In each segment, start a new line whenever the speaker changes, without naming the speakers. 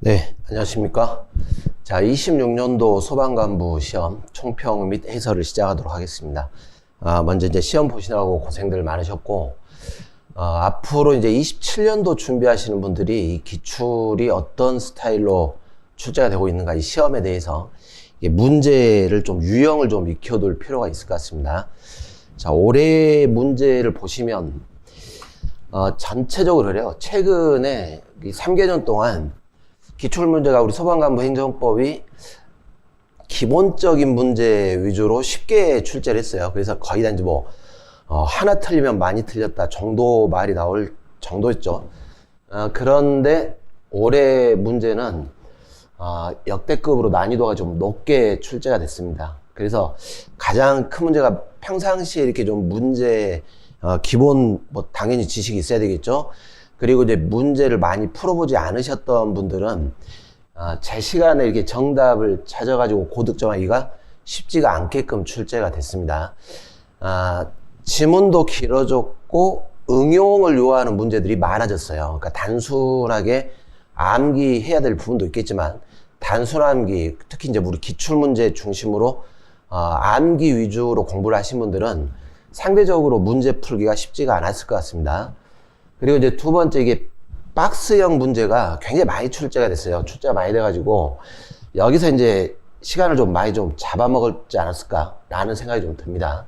네, 안녕하십니까. 자, 26년도 소방관부 시험 총평 및 해설을 시작하도록 하겠습니다. 먼저 이제 시험 보시느라고 고생들 많으셨고, 앞으로 이제 27년도 준비하시는 분들이 이 기출이 어떤 스타일로 출제가 되고 있는가, 이 시험에 대해서 문제를 좀 유형을 좀 익혀둘 필요가 있을 것 같습니다. 자, 올해 문제를 보시면, 전체적으로 그래요. 최근에 3개년 동안 기출문제가 우리 소방관부 행정법이 기본적인 문제 위주로 쉽게 출제를 했어요. 그래서 거의 다 이제 하나 틀리면 많이 틀렸다 정도 말이 나올 정도였죠. 그런데 올해 문제는, 역대급으로 난이도가 좀 높게 출제가 됐습니다. 그래서 가장 큰 문제가 평상시에 이렇게 좀 문제, 기본, 당연히 지식이 있어야 되겠죠. 그리고 이제 문제를 많이 풀어보지 않으셨던 분들은 제 시간에 이렇게 정답을 찾아가지고 고득점하기가 쉽지가 않게끔 출제가 됐습니다. 지문도 길어졌고 응용을 요하는 문제들이 많아졌어요. 그러니까 단순하게 암기해야 될 부분도 있겠지만 단순 암기, 특히 이제 우리 기출문제 중심으로 암기 위주로 공부를 하신 분들은 상대적으로 문제 풀기가 쉽지가 않았을 것 같습니다. 그리고 이제 두 번째, 이게 박스형 문제가 굉장히 많이 출제가 됐어요. 출제가 많이 돼가지고 여기서 이제 시간을 좀 많이 좀 잡아먹었지 않았을까라는 생각이 좀 듭니다.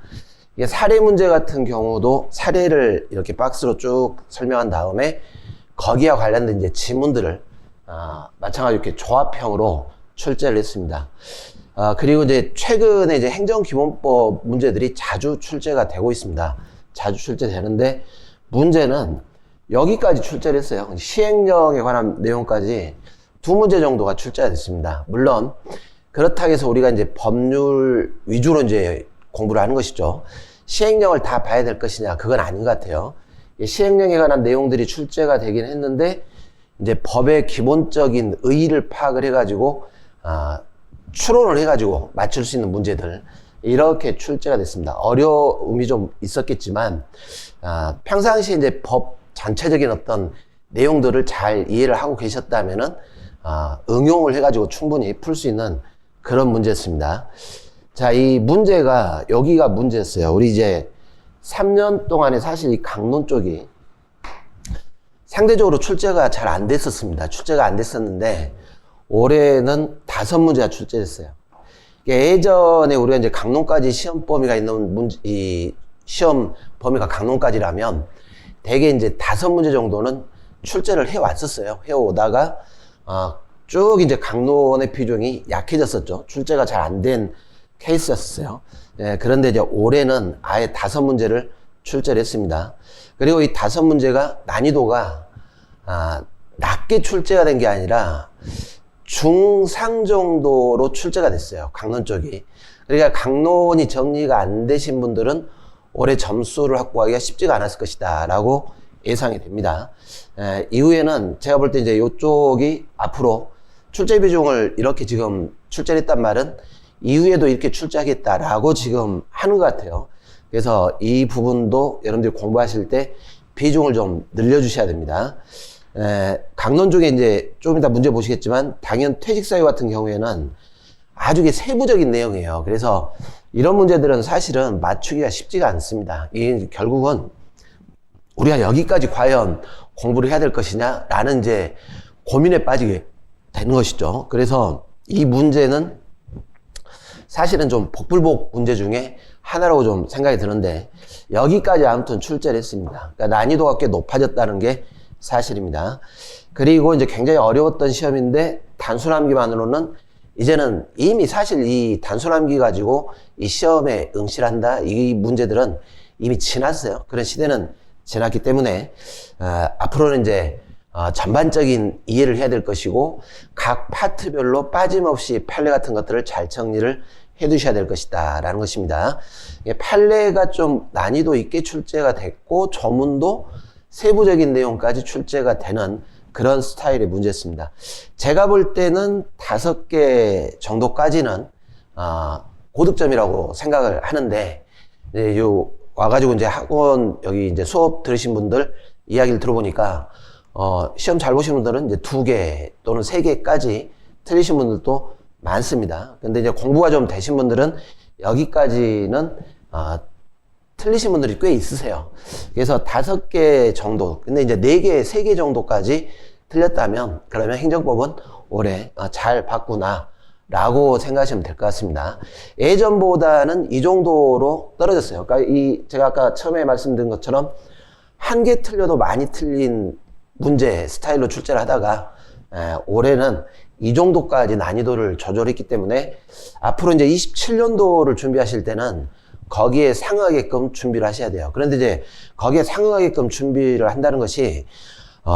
이게 사례 문제 같은 경우도 사례를 이렇게 박스로 쭉 설명한 다음에 거기와 관련된 이제 지문들을 마찬가지로 이렇게 조합형으로 출제를 했습니다. 그리고 이제 최근에 이제 행정기본법 문제들이 자주 출제가 되고 있습니다. 자주 출제되는데 문제는 여기까지 출제를 했어요. 시행령에 관한 내용까지 두 문제 정도가 출제가 됐습니다. 물론 그렇다고 해서 우리가 이제 법률 위주로 이제 공부를 하는 것이죠. 시행령을 다 봐야 될 것이냐, 그건 아닌 것 같아요. 시행령에 관한 내용들이 출제가 되긴 했는데 이제 법의 기본적인 의의를 파악을 해가지고 추론을 해가지고 맞출 수 있는 문제들, 이렇게 출제가 됐습니다. 어려움이 좀 있었겠지만 평상시에 이제 법 전체적인 어떤 내용들을 잘 이해를 하고 계셨다면은 응용을 해가지고 충분히 풀 수 있는 그런 문제였습니다. 자, 이 문제가 여기가 문제였어요. 우리 이제 3년 동안에 사실 이 강론 쪽이 상대적으로 출제가 잘 안 됐었습니다. 출제가 안 됐었는데 올해는 5문제가 출제됐어요. 예전에 우리가 이제 강론까지 시험 범위가 있는 이 시험 범위가 강론까지라면 대개 이제 5문제 정도는 출제를 해왔었어요. 해오다가 쭉 이제 강론의 비중이 약해졌었죠. 출제가 잘 안 된 케이스였어요. 그런데 이제 올해는 아예 5문제를 출제를 했습니다. 그리고 이 5문제가 난이도가 낮게 출제가 된 게 아니라 중상 정도로 출제가 됐어요. 강론 쪽이. 그러니까 강론이 정리가 안 되신 분들은 올해 점수를 확보하기가 쉽지가 않았을 것이다 라고 예상이 됩니다. 이후에는 제가 볼 때 이제 이쪽이 앞으로 출제 비중을 이렇게 지금 출제를 했단 말은 이후에도 이렇게 출제하겠다라고 지금 하는 것 같아요. 그래서 이 부분도 여러분들이 공부하실 때 비중을 좀 늘려주셔야 됩니다. 강론 중에 이제 좀 이따 문제 보시겠지만 당연 퇴직사유 같은 경우에는 아주 세부적인 내용이에요. 그래서 이런 문제들은 사실은 맞추기가 쉽지가 않습니다. 이게 결국은 우리가 여기까지 과연 공부를 해야 될 것이냐 라는 이제 고민에 빠지게 되는 것이죠. 그래서 이 문제는 사실은 좀 복불복 문제 중에 하나라고 좀 생각이 드는데 여기까지 아무튼 출제를 했습니다. 그러니까 난이도가 꽤 높아졌다는 게 사실입니다. 그리고 이제 굉장히 어려웠던 시험인데 단순암기만으로는 이제는 이미 사실 이 단순암기 가지고 이 시험에 응시한다, 이 문제들은 이미 지났어요. 그런 시대는 지났기 때문에 앞으로는 이제 전반적인 이해를 해야 될 것이고 각 파트별로 빠짐없이 판례 같은 것들을 잘 정리를 해 두셔야 될 것이다 라는 것입니다. 판례가 좀 난이도 있게 출제가 됐고 조문도 세부적인 내용까지 출제가 되는 그런 스타일의 문제였습니다. 제가 볼 때는 5개 정도까지는 고득점이라고 생각을 하는데, 와가지고 이제 학원 여기 이제 수업 들으신 분들 이야기를 들어보니까 시험 잘 보신 분들은 이제 2개 또는 3개까지 틀리신 분들도 많습니다. 근데 이제 공부가 좀 되신 분들은 여기까지는, 틀리신 분들이 꽤 있으세요. 그래서 5개 정도, 근데 이제 4개, 3개 정도까지 틀렸다면, 그러면 행정법은 올해 잘 봤구나, 라고 생각하시면 될 것 같습니다. 예전보다는 이 정도로 떨어졌어요. 그러니까 제가 아까 처음에 말씀드린 것처럼, 한 개 틀려도 많이 틀린 문제 스타일로 출제를 하다가, 올해는 이 정도까지 난이도를 조절했기 때문에, 앞으로 이제 27년도를 준비하실 때는, 거기에 상응하게끔 준비를 하셔야 돼요. 그런데 이제 거기에 상응하게끔 준비를 한다는 것이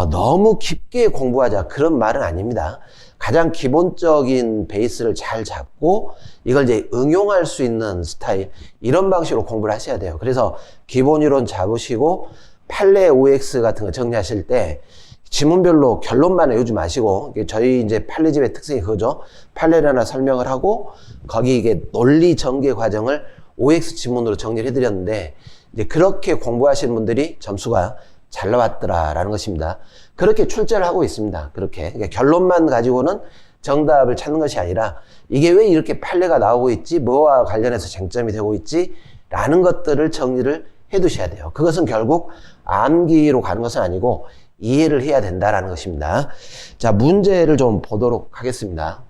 너무 깊게 공부하자 그런 말은 아닙니다. 가장 기본적인 베이스를 잘 잡고 이걸 이제 응용할 수 있는 스타일, 이런 방식으로 공부를 하셔야 돼요. 그래서 기본 이론 잡으시고 판례 OX 같은 거 정리하실 때 지문별로 결론만 외우지 마시고, 저희 이제 판례집의 특성이 그거죠. 판례를 하나 설명을 하고 거기 이게 논리 전개 과정을 OX 지문으로 정리를 해드렸는데, 이제 그렇게 공부하시는 분들이 점수가 잘 나왔더라라는 것입니다. 그렇게 출제를 하고 있습니다. 그렇게. 그러니까 결론만 가지고는 정답을 찾는 것이 아니라, 이게 왜 이렇게 판례가 나오고 있지? 뭐와 관련해서 쟁점이 되고 있지? 라는 것들을 정리를 해 두셔야 돼요. 그것은 결국 암기로 가는 것은 아니고, 이해를 해야 된다라는 것입니다. 자, 문제를 좀 보도록 하겠습니다.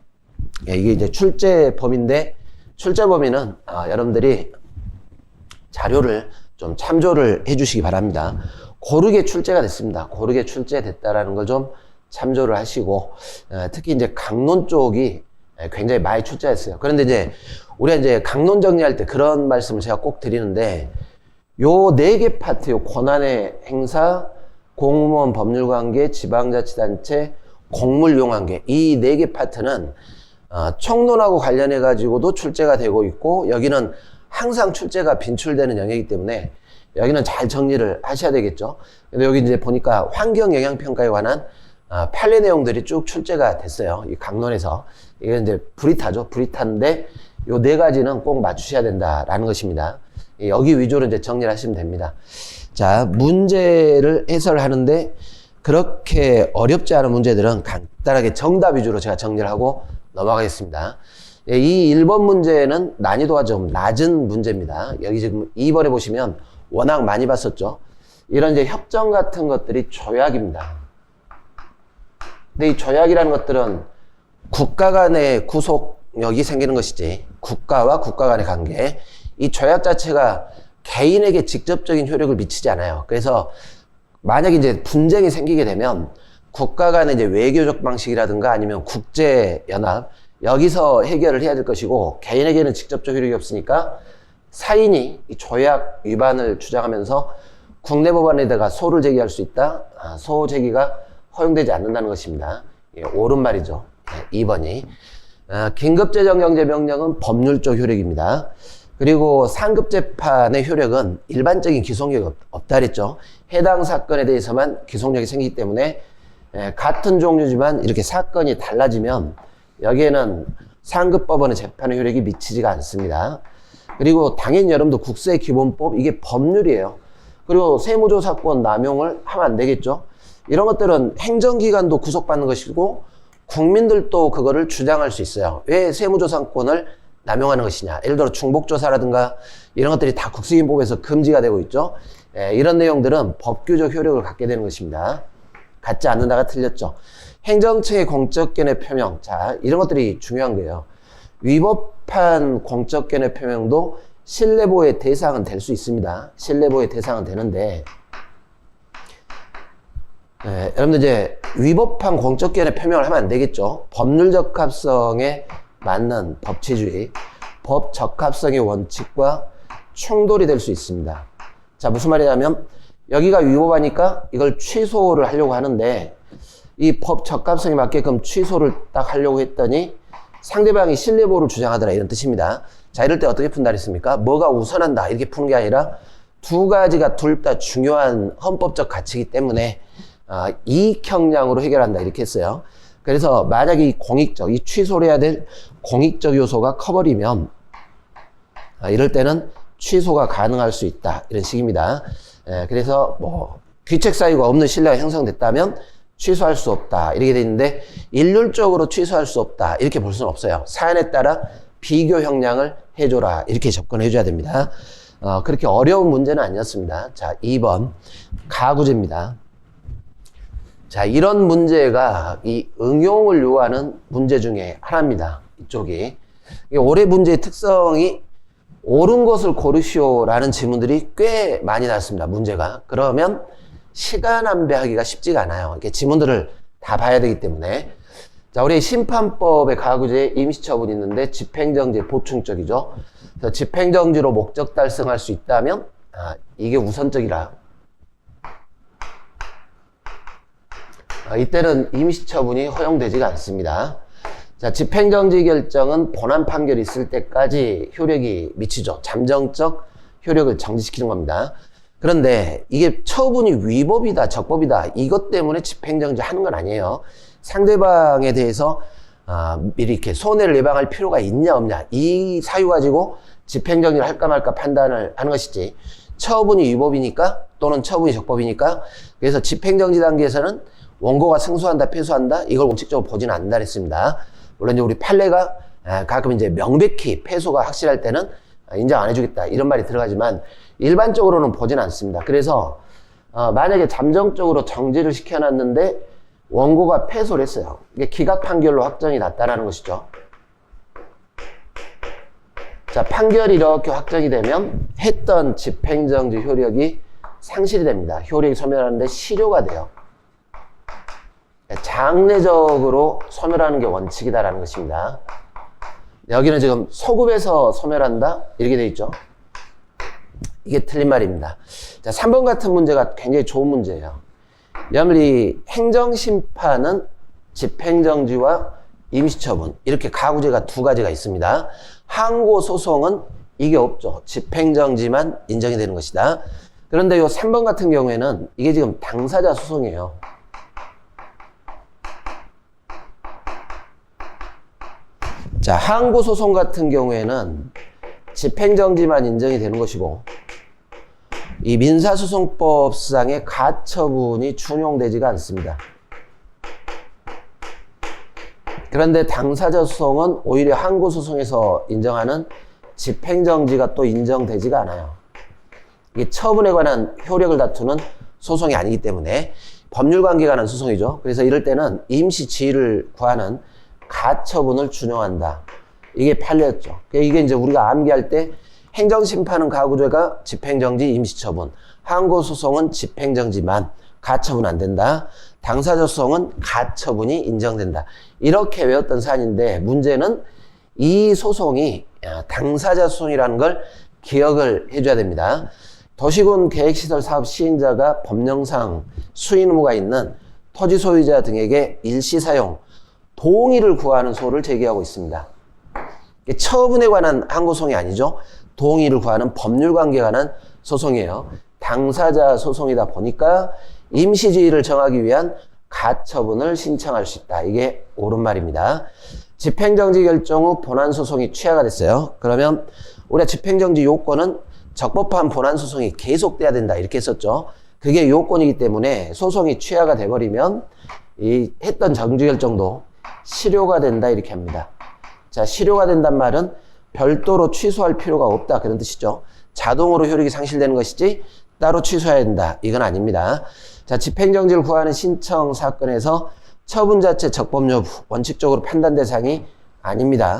이게 이제 출제 범위인데, 출제 범위는 여러분들이 자료를 좀 참조를 해 주시기 바랍니다. 고르게 출제가 됐습니다. 고르게 출제됐다라는 걸 좀 참조를 하시고, 특히 이제 강론 쪽이 굉장히 많이 출제했어요. 그런데 이제 우리가 이제 강론 정리할 때 그런 말씀을 제가 꼭 드리는데, 요 4개 파트, 요 권한의 행사, 공무원 법률관계, 지방자치단체, 공물용관계, 이 4개 파트는 총론하고 관련해 가지고도 출제가 되고 있고, 여기는 항상 출제가 빈출되는 영역이기 때문에 여기는 잘 정리를 하셔야 되겠죠. 근데 여기 이제 보니까 환경영향평가에 관한 판례 내용들이 쭉 출제가 됐어요. 이 강론에서. 이게 이제 불이타죠. 불이타인데 요 4가지는 꼭 맞추셔야 된다라는 것입니다. 여기 위주로 이제 정리를 하시면 됩니다. 자, 문제를 해설하는데 그렇게 어렵지 않은 문제들은 간단하게 정답 위주로 제가 정리를 하고 넘어가겠습니다. 이 1번 문제는 난이도가 좀 낮은 문제입니다. 여기 지금 2번에 보시면 워낙 많이 봤었죠. 이런 이제 협정 같은 것들이 조약입니다. 근데 이 조약이라는 것들은 국가 간의 구속력이 생기는 것이지, 국가와 국가 간의 관계, 이 조약 자체가 개인에게 직접적인 효력을 미치지 않아요. 그래서 만약에 이제 분쟁이 생기게 되면 국가 간의 이제 외교적 방식이라든가 아니면 국제연합, 여기서 해결을 해야 될 것이고, 개인에게는 직접적 효력이 없으니까 사인이 이 조약 위반을 주장하면서 국내 법원에다가 소를 제기할 수 있다. 소 제기가 허용되지 않는다는 것입니다. 옳은 말이죠. 2번이. 긴급재정경제명령은 법률적 효력입니다. 그리고 상급재판의 효력은 일반적인 기속력이 없다 그랬죠. 해당 사건에 대해서만 기속력이 생기기 때문에 같은 종류지만 이렇게 사건이 달라지면 여기에는 상급법원의 재판의 효력이 미치지가 않습니다. 그리고 당연히 여러분도 국세기본법, 이게 법률이에요. 그리고 세무조사권 남용을 하면 안 되겠죠. 이런 것들은 행정기관도 구속받는 것이고 국민들도 그거를 주장할 수 있어요. 왜 세무조사권을 남용하는 것이냐. 예를 들어 중복조사라든가 이런 것들이 다 국세기본법에서 금지가 되고 있죠. 이런 내용들은 법규적 효력을 갖게 되는 것입니다. 갖지 않는다가 틀렸죠. 행정처의 공적견해 표명. 자, 이런 것들이 중요한 거예요. 위법한 공적견해 표명도 신뢰보호의 대상은 될 수 있습니다. 신뢰보호의 대상은 되는데, 여러분들 이제 위법한 공적견해 표명을 하면 안 되겠죠. 법률적 합성에 맞는 법치주의, 법 적합성의 원칙과 충돌이 될 수 있습니다. 자, 무슨 말이냐면 여기가 위법하니까 이걸 취소를 하려고 하는데 이 법 적합성에 맞게끔 취소를 딱 하려고 했더니 상대방이 신뢰보호를 주장하더라, 이런 뜻입니다. 자, 이럴 때 어떻게 푼다 했습니까? 뭐가 우선한다 이렇게 푸는 게 아니라 두 가지가 둘 다 중요한 헌법적 가치이기 때문에 이익형량으로 해결한다 이렇게 했어요. 그래서 만약에 이 공익적, 이 취소를 해야 될 공익적 요소가 커버리면 이럴 때는 취소가 가능할 수 있다, 이런 식입니다. 그래서 뭐 귀책 사유가 없는 신뢰가 형성됐다면 취소할 수 없다. 이렇게 돼 있는데 일률적으로 취소할 수 없다. 이렇게 볼 수는 없어요. 사안에 따라 비교 형량을 해줘라. 이렇게 접근해 줘야 됩니다. 그렇게 어려운 문제는 아니었습니다. 자, 2번 가구제입니다. 자, 이런 문제가 이 응용을 요하는 문제 중에 하나입니다. 이쪽이. 올해 문제의 특성이 옳은 것을 고르시오라는 지문들이 꽤 많이 나왔습니다. 문제가. 그러면 시간 안배하기가 쉽지가 않아요. 이렇게 지문들을 다 봐야 되기 때문에. 자, 우리 심판법의 가구제에 임시처분이 있는데 집행정지 보충적이죠. 그래서 집행정지로 목적 달성할 수 있다면 이게 우선적이라. 이때는 임시처분이 허용되지가 않습니다. 자, 집행정지 결정은 본안 판결이 있을 때까지 효력이 미치죠. 잠정적 효력을 정지시키는 겁니다. 그런데 이게 처분이 위법이다, 적법이다, 이것 때문에 집행정지 하는 건 아니에요. 상대방에 대해서 미리 이렇게 손해를 예방할 필요가 있냐 없냐, 이 사유 가지고 집행정지를 할까 말까 판단을 하는 것이지, 처분이 위법이니까 또는 처분이 적법이니까, 그래서 집행정지 단계에서는 원고가 승소한다, 패소한다, 이걸 원칙적으로 보지는 않는다 했습니다. 물론 이제 우리 판례가 가끔 이제 명백히 패소가 확실할 때는 인정 안 해주겠다 이런 말이 들어가지만 일반적으로는 보진 않습니다. 그래서 만약에 잠정적으로 정지를 시켜놨는데 원고가 패소를 했어요. 이게 기각 판결로 확정이 났다라는 것이죠. 자, 판결이 이렇게 확정이 되면 했던 집행정지 효력이 상실이 됩니다. 효력이 소멸하는데 실효가 돼요. 장례적으로 소멸하는 게 원칙이다라는 것입니다. 여기는 지금 소급해서 소멸한다 이렇게 돼 있죠. 이게 틀린 말입니다. 자, 3번 같은 문제가 굉장히 좋은 문제예요. 여러분이 행정심판은 집행정지와 임시처분, 이렇게 가구제가 두 가지가 있습니다. 항고소송은 이게 없죠. 집행정지만 인정이 되는 것이다. 그런데 이 3번 같은 경우에는 이게 지금 당사자 소송이에요. 자, 항고소송 같은 경우에는 집행정지만 인정이 되는 것이고, 이 민사소송법상의 가처분이 준용되지가 않습니다. 그런데 당사자 소송은 오히려 항고소송에서 인정하는 집행정지가 또 인정되지가 않아요. 이게 처분에 관한 효력을 다투는 소송이 아니기 때문에 법률관계에 관한 소송이죠. 그래서 이럴 때는 임시지휘를 구하는 가처분을 준용한다. 이게 판례였죠. 이게 이제 우리가 암기할 때 행정심판은 가구제가 집행정지, 임시처분, 항고소송은 집행정지만, 가처분 안 된다. 당사자 소송은 가처분이 인정된다. 이렇게 외웠던 사안인데 문제는 이 소송이 당사자 소송이라는 걸 기억을 해줘야 됩니다. 도시군 계획시설 사업 시행자가 법령상 수인 의무가 있는 토지 소유자 등에게 일시사용 동의를 구하는 소를 제기하고 있습니다. 처분에 관한 항고소송이 아니죠. 동의를 구하는 법률관계에 관한 소송이에요. 당사자 소송이다 보니까 임시지위를 정하기 위한 가처분을 신청할 수 있다. 이게 옳은 말입니다. 집행정지 결정 후 본안소송이 취하가 됐어요. 그러면 우리가 집행정지 요건은 적법한 본안소송이 계속돼야 된다 이렇게 했었죠. 그게 요건이기 때문에 소송이 취하가 돼버리면 이 했던 정지결정도 실효가 된다 이렇게 합니다. 자, 실효가 된단 말은 별도로 취소할 필요가 없다 그런 뜻이죠. 자동으로 효력이 상실되는 것이지 따로 취소해야 된다 이건 아닙니다. 자, 집행정지를 구하는 신청 사건에서 처분 자체 적법 여부 원칙적으로 판단 대상이 아닙니다.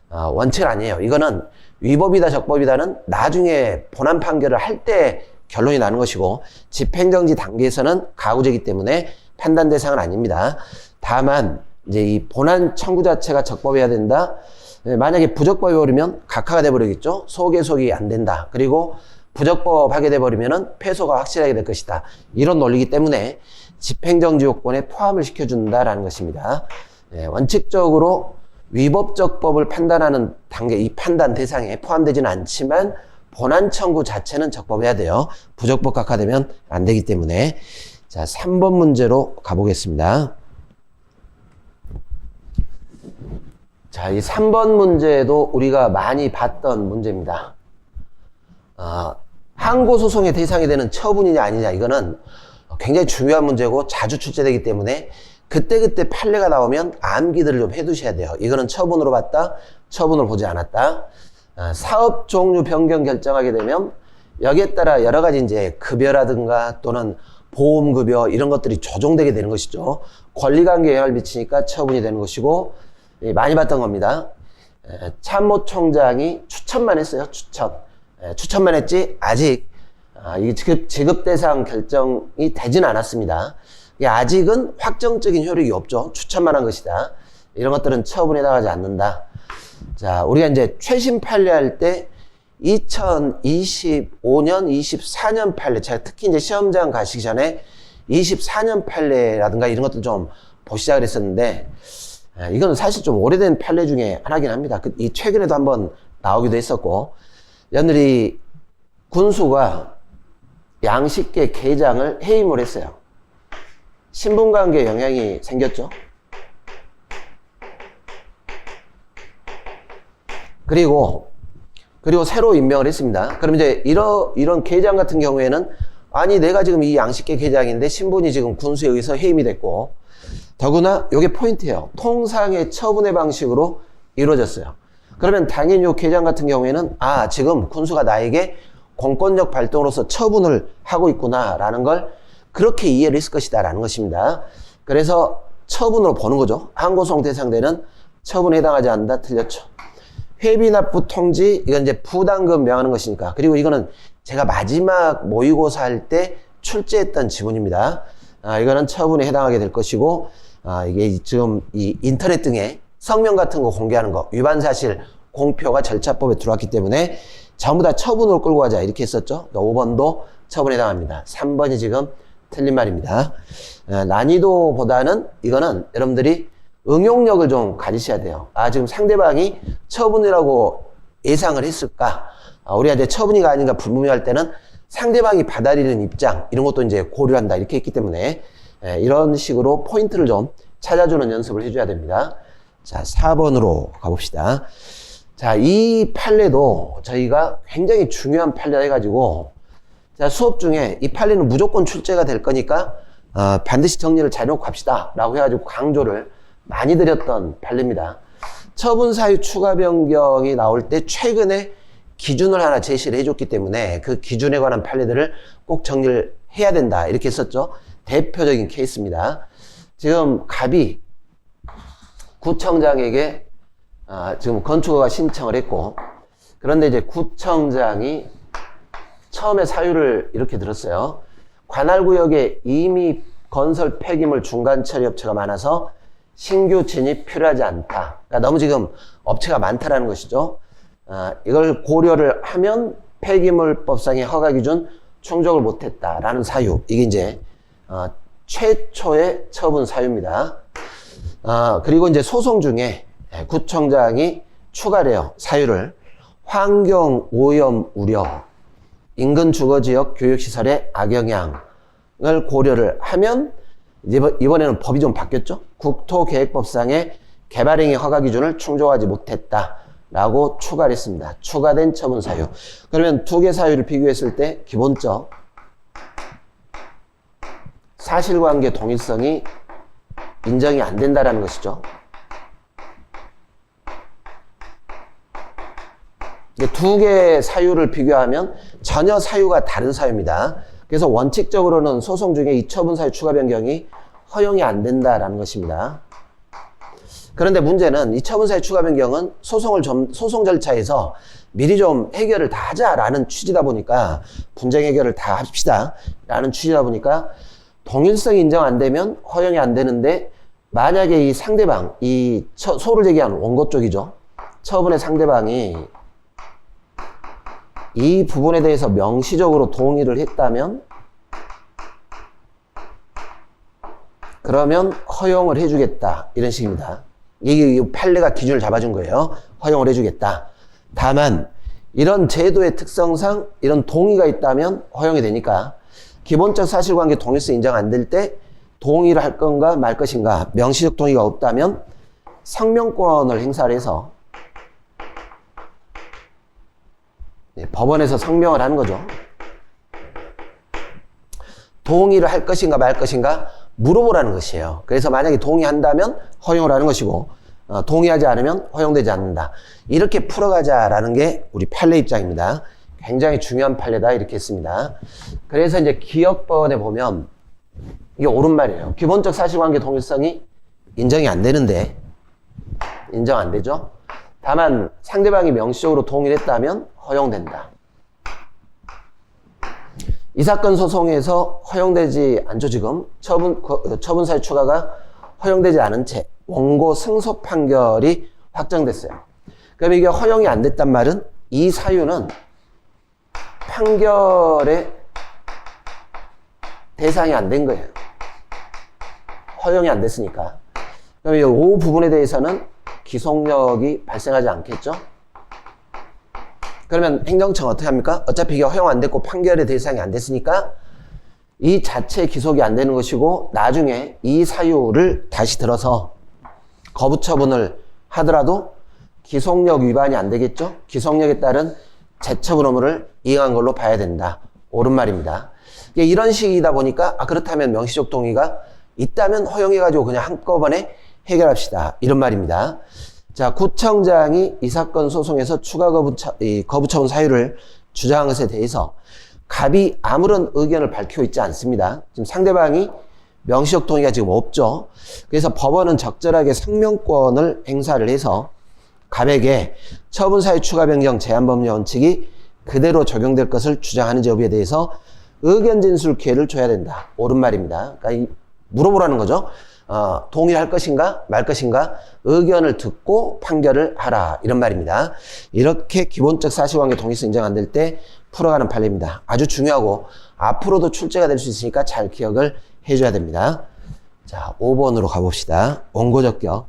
원칙 아니에요. 이거는 위법이다 적법이다는 나중에 본안 판결을 할 때 결론이 나는 것이고 집행정지 단계에서는 가구제이기 때문에 판단 대상은 아닙니다. 다만 이제 이 본안 청구 자체가 적법해야 된다. 만약에 부적법이 버리면 각하가 돼버리겠죠. 소개속이 안 된다. 그리고 부적법 하게 돼버리면은 패소가 확실하게 될 것이다. 이런 논리이기 때문에 집행정지 요건에 포함을 시켜준다라는 것입니다. 원칙적으로 위법적 법을 판단하는 단계, 이 판단 대상에 포함되지는 않지만 본안 청구 자체는 적법해야 돼요. 부적법 각하되면 안 되기 때문에. 자, 3번 문제로 가보겠습니다. 자, 이 3번 문제도 우리가 많이 봤던 문제입니다. 항고소송의 대상이 되는 처분이냐 아니냐, 이거는 굉장히 중요한 문제고 자주 출제되기 때문에 그때그때 판례가 나오면 암기들을 좀 해두셔야 돼요. 이거는 처분으로 봤다, 처분을 보지 않았다. 사업 종류 변경 결정하게 되면 여기에 따라 여러 가지 이제 급여라든가 또는 보험급여 이런 것들이 조정되게 되는 것이죠. 권리관계에 영향을 미치니까 처분이 되는 것이고, 많이 봤던 겁니다. 참모총장이 추천만 했어요. 추천만 했지 아직 이 지급 대상 결정이 되진 않았습니다. 아직은 확정적인 효력이 없죠. 추천만 한 것이다. 이런 것들은 처분에 해당하지 않는다. 자, 우리가 이제 최신 판례할 때 2025년, 24년 판례, 제가 특히 이제 시험장 가시기 전에 24년 판례라든가 이런 것들 좀 보시자 그랬었는데, 이거는 사실 좀 오래된 판례 중에 하나긴 합니다. 이 최근에도 한번 나오기도 했었고, 여러분들이 군수가 양식계 계장을 해임을 했어요. 신분관계에 영향이 생겼죠. 그리고 새로 임명을 했습니다. 그럼 이제 이런 계장 같은 경우에는 아니 내가 지금 이 양식계 계장인데 신분이 지금 군수에 의해서 해임이 됐고, 더구나 이게 포인트예요. 통상의 처분의 방식으로 이루어졌어요. 그러면 당연히 이 계장 같은 경우에는 지금 군수가 나에게 공권력 발동으로서 처분을 하고 있구나라는 걸 그렇게 이해를 했을 것이다 라는 것입니다. 그래서 처분으로 보는 거죠. 항고소송 대상되는 처분에 해당하지 않는다. 틀렸죠. 회비납부 통지, 이건 이제 부담금 명하는 것이니까. 그리고 이거는 제가 마지막 모의고사 할 때 출제했던 지문입니다. 이거는 처분에 해당하게 될 것이고, 이게 지금 이 인터넷 등에 성명 같은 거 공개하는 거, 위반 사실 공표가 절차법에 들어왔기 때문에 전부 다 처분으로 끌고 가자 이렇게 했었죠. 5번도 처분에 해당합니다. 3번이 지금 틀린 말입니다. 난이도보다는 이거는 여러분들이 응용력을 좀 가지셔야 돼요. 지금 상대방이 처분이라고 예상을 했을까? 우리가 이제 처분이가 아닌가 불분명할 때는 상대방이 받아들이는 입장, 이런 것도 이제 고려한다. 이렇게 했기 때문에, 이런 식으로 포인트를 좀 찾아주는 연습을 해줘야 됩니다. 자, 4번으로 가봅시다. 자, 이 판례도 저희가 굉장히 중요한 판례라 해가지고, 자, 수업 중에 이 판례는 무조건 출제가 될 거니까, 반드시 정리를 잘해놓고 갑시다. 라고 해가지고 강조를 많이 드렸던 판례입니다. 처분 사유 추가 변경이 나올 때 최근에 기준을 하나 제시를 해줬기 때문에 그 기준에 관한 판례들을 꼭 정리를 해야 된다. 이렇게 했었죠. 대표적인 케이스입니다. 지금 갑이 구청장에게 지금 건축허가 신청을 했고, 그런데 이제 구청장이 처음에 사유를 이렇게 들었어요. 관할구역에 이미 건설 폐기물 중간 처리 업체가 많아서 신규 진입 필요하지 않다. 그러니까 너무 지금 업체가 많다라는 것이죠. 이걸 고려를 하면 폐기물법상의 허가 기준 충족을 못했다라는 사유. 이게 이제 최초의 처분 사유입니다. 그리고 이제 소송 중에 구청장이 추가를 해요. 사유를 환경 오염 우려, 인근 주거지역 교육시설의 악영향을 고려를 하면, 이번에는 법이 좀 바뀌었죠. 국토계획법상의 개발행위 허가 기준을 충족하지 못했다라고 추가를 했습니다. 추가된 처분 사유. 그러면 두 개 사유를 비교했을 때 기본적 사실관계 동일성이 인정이 안 된다라는 것이죠. 두 개의 사유를 비교하면 전혀 사유가 다른 사유입니다. 그래서 원칙적으로는 소송 중에 이 처분 사유 추가 변경이 허용이 안 된다라는 것입니다. 그런데 문제는 이 처분 사유 추가 변경은 소송 절차에서 미리 좀 해결을 다 하자라는 취지다 보니까, 분쟁 해결을 다 합시다라는 취지다 보니까 동일성이 인정 안 되면 허용이 안 되는데, 만약에 이 상대방, 이 소를 제기한 원고 쪽이죠. 처분의 상대방이 이 부분에 대해서 명시적으로 동의를 했다면, 그러면 허용을 해주겠다. 이런 식입니다. 이게 판례가 기준을 잡아준 거예요. 허용을 해주겠다. 다만 이런 제도의 특성상 이런 동의가 있다면 허용이 되니까, 기본적 사실관계 동일성 인정 안 될 때 동의를 할 건가 말 것인가, 명시적 동의가 없다면 성명권을 행사를 해서 법원에서 성명을 하는 거죠. 동의를 할 것인가 말 것인가 물어보라는 것이에요. 그래서 만약에 동의한다면 허용을 하는 것이고 동의하지 않으면 허용되지 않는다. 이렇게 풀어가자라는 게 우리 판례 입장입니다. 굉장히 중요한 판례다 이렇게 했습니다. 그래서 이제 기억번에 보면 이게 옳은 말이에요. 기본적 사실관계 동일성이 인정이 안 되는데 인정 안 되죠. 다만 상대방이 명시적으로 동의를 했다면 허용된다. 이 사건 소송에서 허용되지 않죠. 지금 처분사유 추가가 허용되지 않은 채 원고 승소 판결이 확정됐어요. 그럼 이게 허용이 안 됐단 말은 이 사유는 판결의 대상이 안 된 거예요. 허용이 안 됐으니까. 그럼 이 부분에 대해서는 기속력이 발생하지 않겠죠? 그러면 행정청은 어떻게 합니까? 어차피 이게 허용 안 됐고 판결의 대상이 안 됐으니까 이 자체 기속이 안 되는 것이고 나중에 이 사유를 다시 들어서 거부 처분을 하더라도 기속력 위반이 안 되겠죠? 기속력에 따른 재처분 의무를 이행한 걸로 봐야 된다. 옳은 말입니다. 이런 식이다 보니까 그렇다면 명시적 동의가 있다면 허용해가지고 그냥 한꺼번에 해결합시다. 이런 말입니다. 자, 구청장이 이 사건 소송에서 추가 거부 처분 사유를 주장한 것에 대해서 갑이 아무런 의견을 밝히고 있지 않습니다. 지금 상대방이 명시적 동의가 지금 없죠. 그래서 법원은 적절하게 성명권을 행사를 해서 갑에게 처분 사유 추가 변경 제한 법률 원칙이 그대로 적용될 것을 주장하는지 여부에 대해서 의견 진술 기회를 줘야 된다. 옳은 말입니다. 그러니까 물어보라는 거죠. 동의를 할 것인가 말 것인가 의견을 듣고 판결을 하라 이런 말입니다. 이렇게 기본적 사실관계 동의성 인정 안 될 때 풀어가는 판례입니다. 아주 중요하고 앞으로도 출제가 될 수 있으니까 잘 기억을 해줘야 됩니다. 자, 5번으로 가봅시다. 원고적격.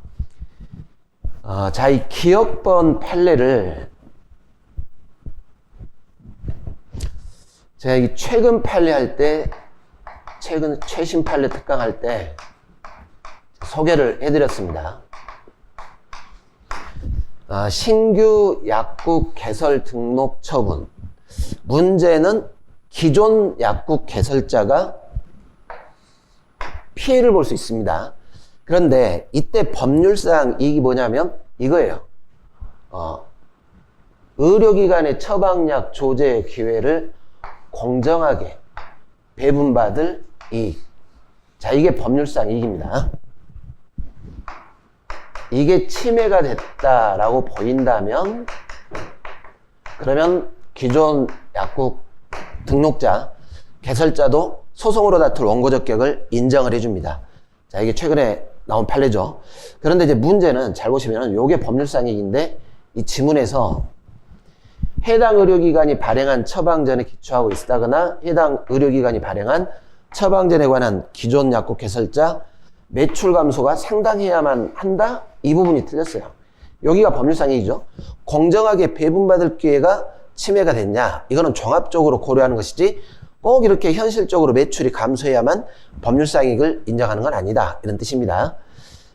자, 이 기억번 판례를 제가 이 최근 판례 할 때 최신 판례 특강할 때 소개를 해드렸습니다. 신규 약국 개설 등록 처분. 문제는 기존 약국 개설자가 피해를 볼 수 있습니다. 그런데 이때 법률상 이익이 뭐냐면 이거예요. 의료기관의 처방약 조제 기회를 공정하게 배분받을 이익. 자, 이게 법률상 이익입니다. 이게 침해가 됐다라고 보인다면 그러면 기존 약국 등록자, 개설자도 소송으로 다툴 원고적격을 인정을 해줍니다. 자, 이게 최근에 나온 판례죠. 그런데 이제 문제는 잘 보시면은 요게 법률상 이익인데 이 지문에서 해당 의료기관이 발행한 처방전에 기초하고 있다거나 해당 의료기관이 발행한 처방전에 관한 기존 약국 개설자 매출 감소가 상당해야만 한다? 이 부분이 틀렸어요. 여기가 법률상 이익이죠. 공정하게 배분받을 기회가 침해가 됐냐? 이거는 종합적으로 고려하는 것이지 꼭 이렇게 현실적으로 매출이 감소해야만 법률상 이익을 인정하는 건 아니다. 이런 뜻입니다.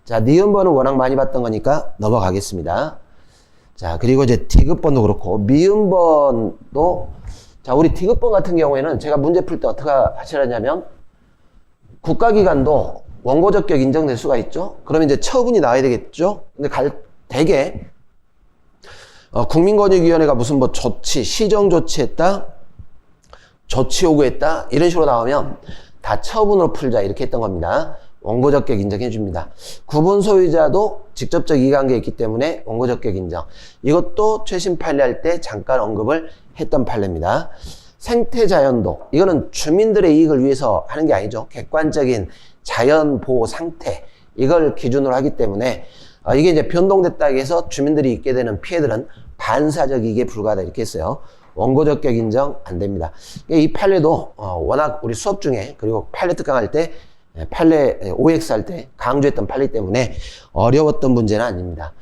자, 니은번은 워낙 많이 봤던 거니까 넘어가겠습니다. 자, 그리고 이제 디귿번도 그렇고 미음번도 자, 우리 디귿번 같은 경우에는 제가 문제 풀 때 어떻게 하시라냐면 국가기관도 원고적격 인정될 수가 있죠. 그러면 이제 처분이 나와야 되겠죠. 근데 대개 국민권익위원회가 무슨 뭐 조치, 시정조치했다, 조치 요구했다 이런 식으로 나오면 다 처분으로 풀자 이렇게 했던 겁니다. 원고적격 인정해 줍니다. 구분 소유자도 직접적 이해관계가 있기 때문에 원고적격 인정. 이것도 최신 판례할 때 잠깐 언급을 했던 판례입니다. 생태자연도 이거는 주민들의 이익을 위해서 하는 게 아니죠. 객관적인 자연보호 상태 이걸 기준으로 하기 때문에 이게 이제 변동됐다 해서 주민들이 입게 되는 피해들은 반사적 이익에 불과하다 이렇게 했어요. 원고적격 인정 안 됩니다. 이 판례도 워낙 우리 수업 중에 그리고 판례 특강할 때 판례 OX 할 때 강조했던 판례 때문에 어려웠던 문제는 아닙니다.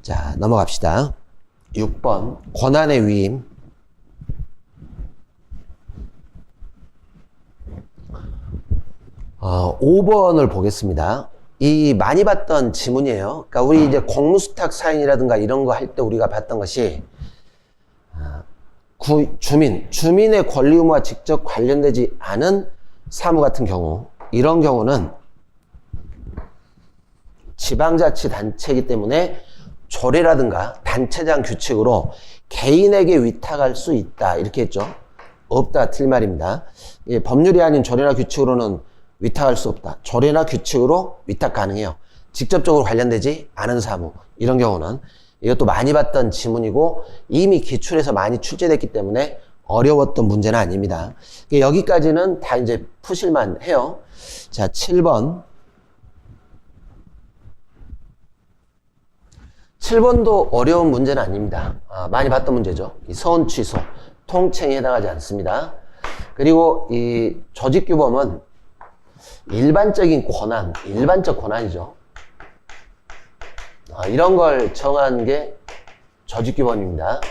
자, 넘어갑시다. 6번 권한의 위임. 5번을 보겠습니다. 이 많이 봤던 지문이에요. 그러니까 우리 이제 공무수탁 사인이라든가 이런 거 할 때 우리가 봤던 것이 주민의 권리 의무와 직접 관련되지 않은 사무 같은 경우, 이런 경우는 지방자치단체이기 때문에 조례라든가 단체장 규칙으로 개인에게 위탁할 수 있다 이렇게 했죠. 없다 틀린 말입니다. 예, 법률이 아닌 조례나 규칙으로는 위탁할 수 없다. 조례나 규칙으로 위탁 가능해요. 직접적으로 관련되지 않은 사무, 이런 경우는. 이것도 많이 봤던 지문이고 이미 기출에서 많이 출제됐기 때문에 어려웠던 문제는 아닙니다. 여기까지는 다 이제 푸실만 해요. 자, 7번. 7번도 어려운 문제는 아닙니다. 많이 봤던 문제죠. 이 서원 취소, 통칭에 해당하지 않습니다. 그리고 이 조직규범은 일반적인 권한, 일반적 권한이죠. 이런 걸 정한 게 조직규범입니다.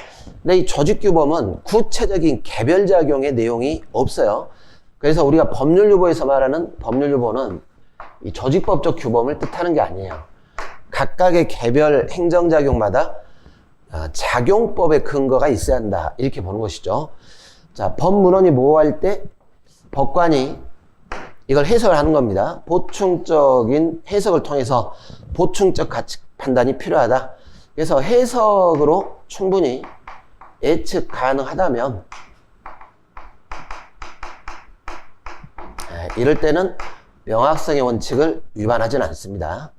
근데 이 조직규범은 구체적인 개별작용의 내용이 없어요. 그래서 우리가 법률유보에서 말하는 법률유보는 이 조직법적 규범을 뜻하는 게 아니에요. 각각의 개별 행정작용마다 작용법의 근거가 있어야 한다 이렇게 보는 것이죠. 자, 법문헌이 모호할 때 법관이 이걸 해석을 하는 겁니다. 보충적인 해석을 통해서 보충적 가치 판단이 필요하다. 그래서 해석으로 충분히 예측 가능하다면 이럴 때는 명확성의 원칙을 위반하지는 않습니다.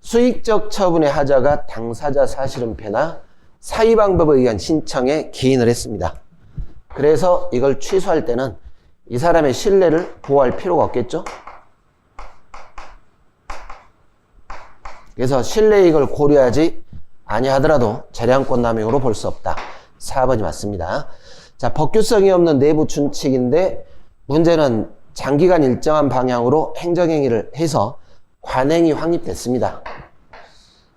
수익적 처분의 하자가 당사자 사실은폐나 사의 방법에 의한 신청에 기인을 했습니다. 그래서 이걸 취소할 때는 이 사람의 신뢰를 보호할 필요가 없겠죠? 그래서 신뢰이익을 고려하지 아니하더라도 재량권 남용으로 볼 수 없다. 4번이 맞습니다. 자, 법규성이 없는 내부 준칙인데 문제는 장기간 일정한 방향으로 행정행위를 해서 관행이 확립됐습니다.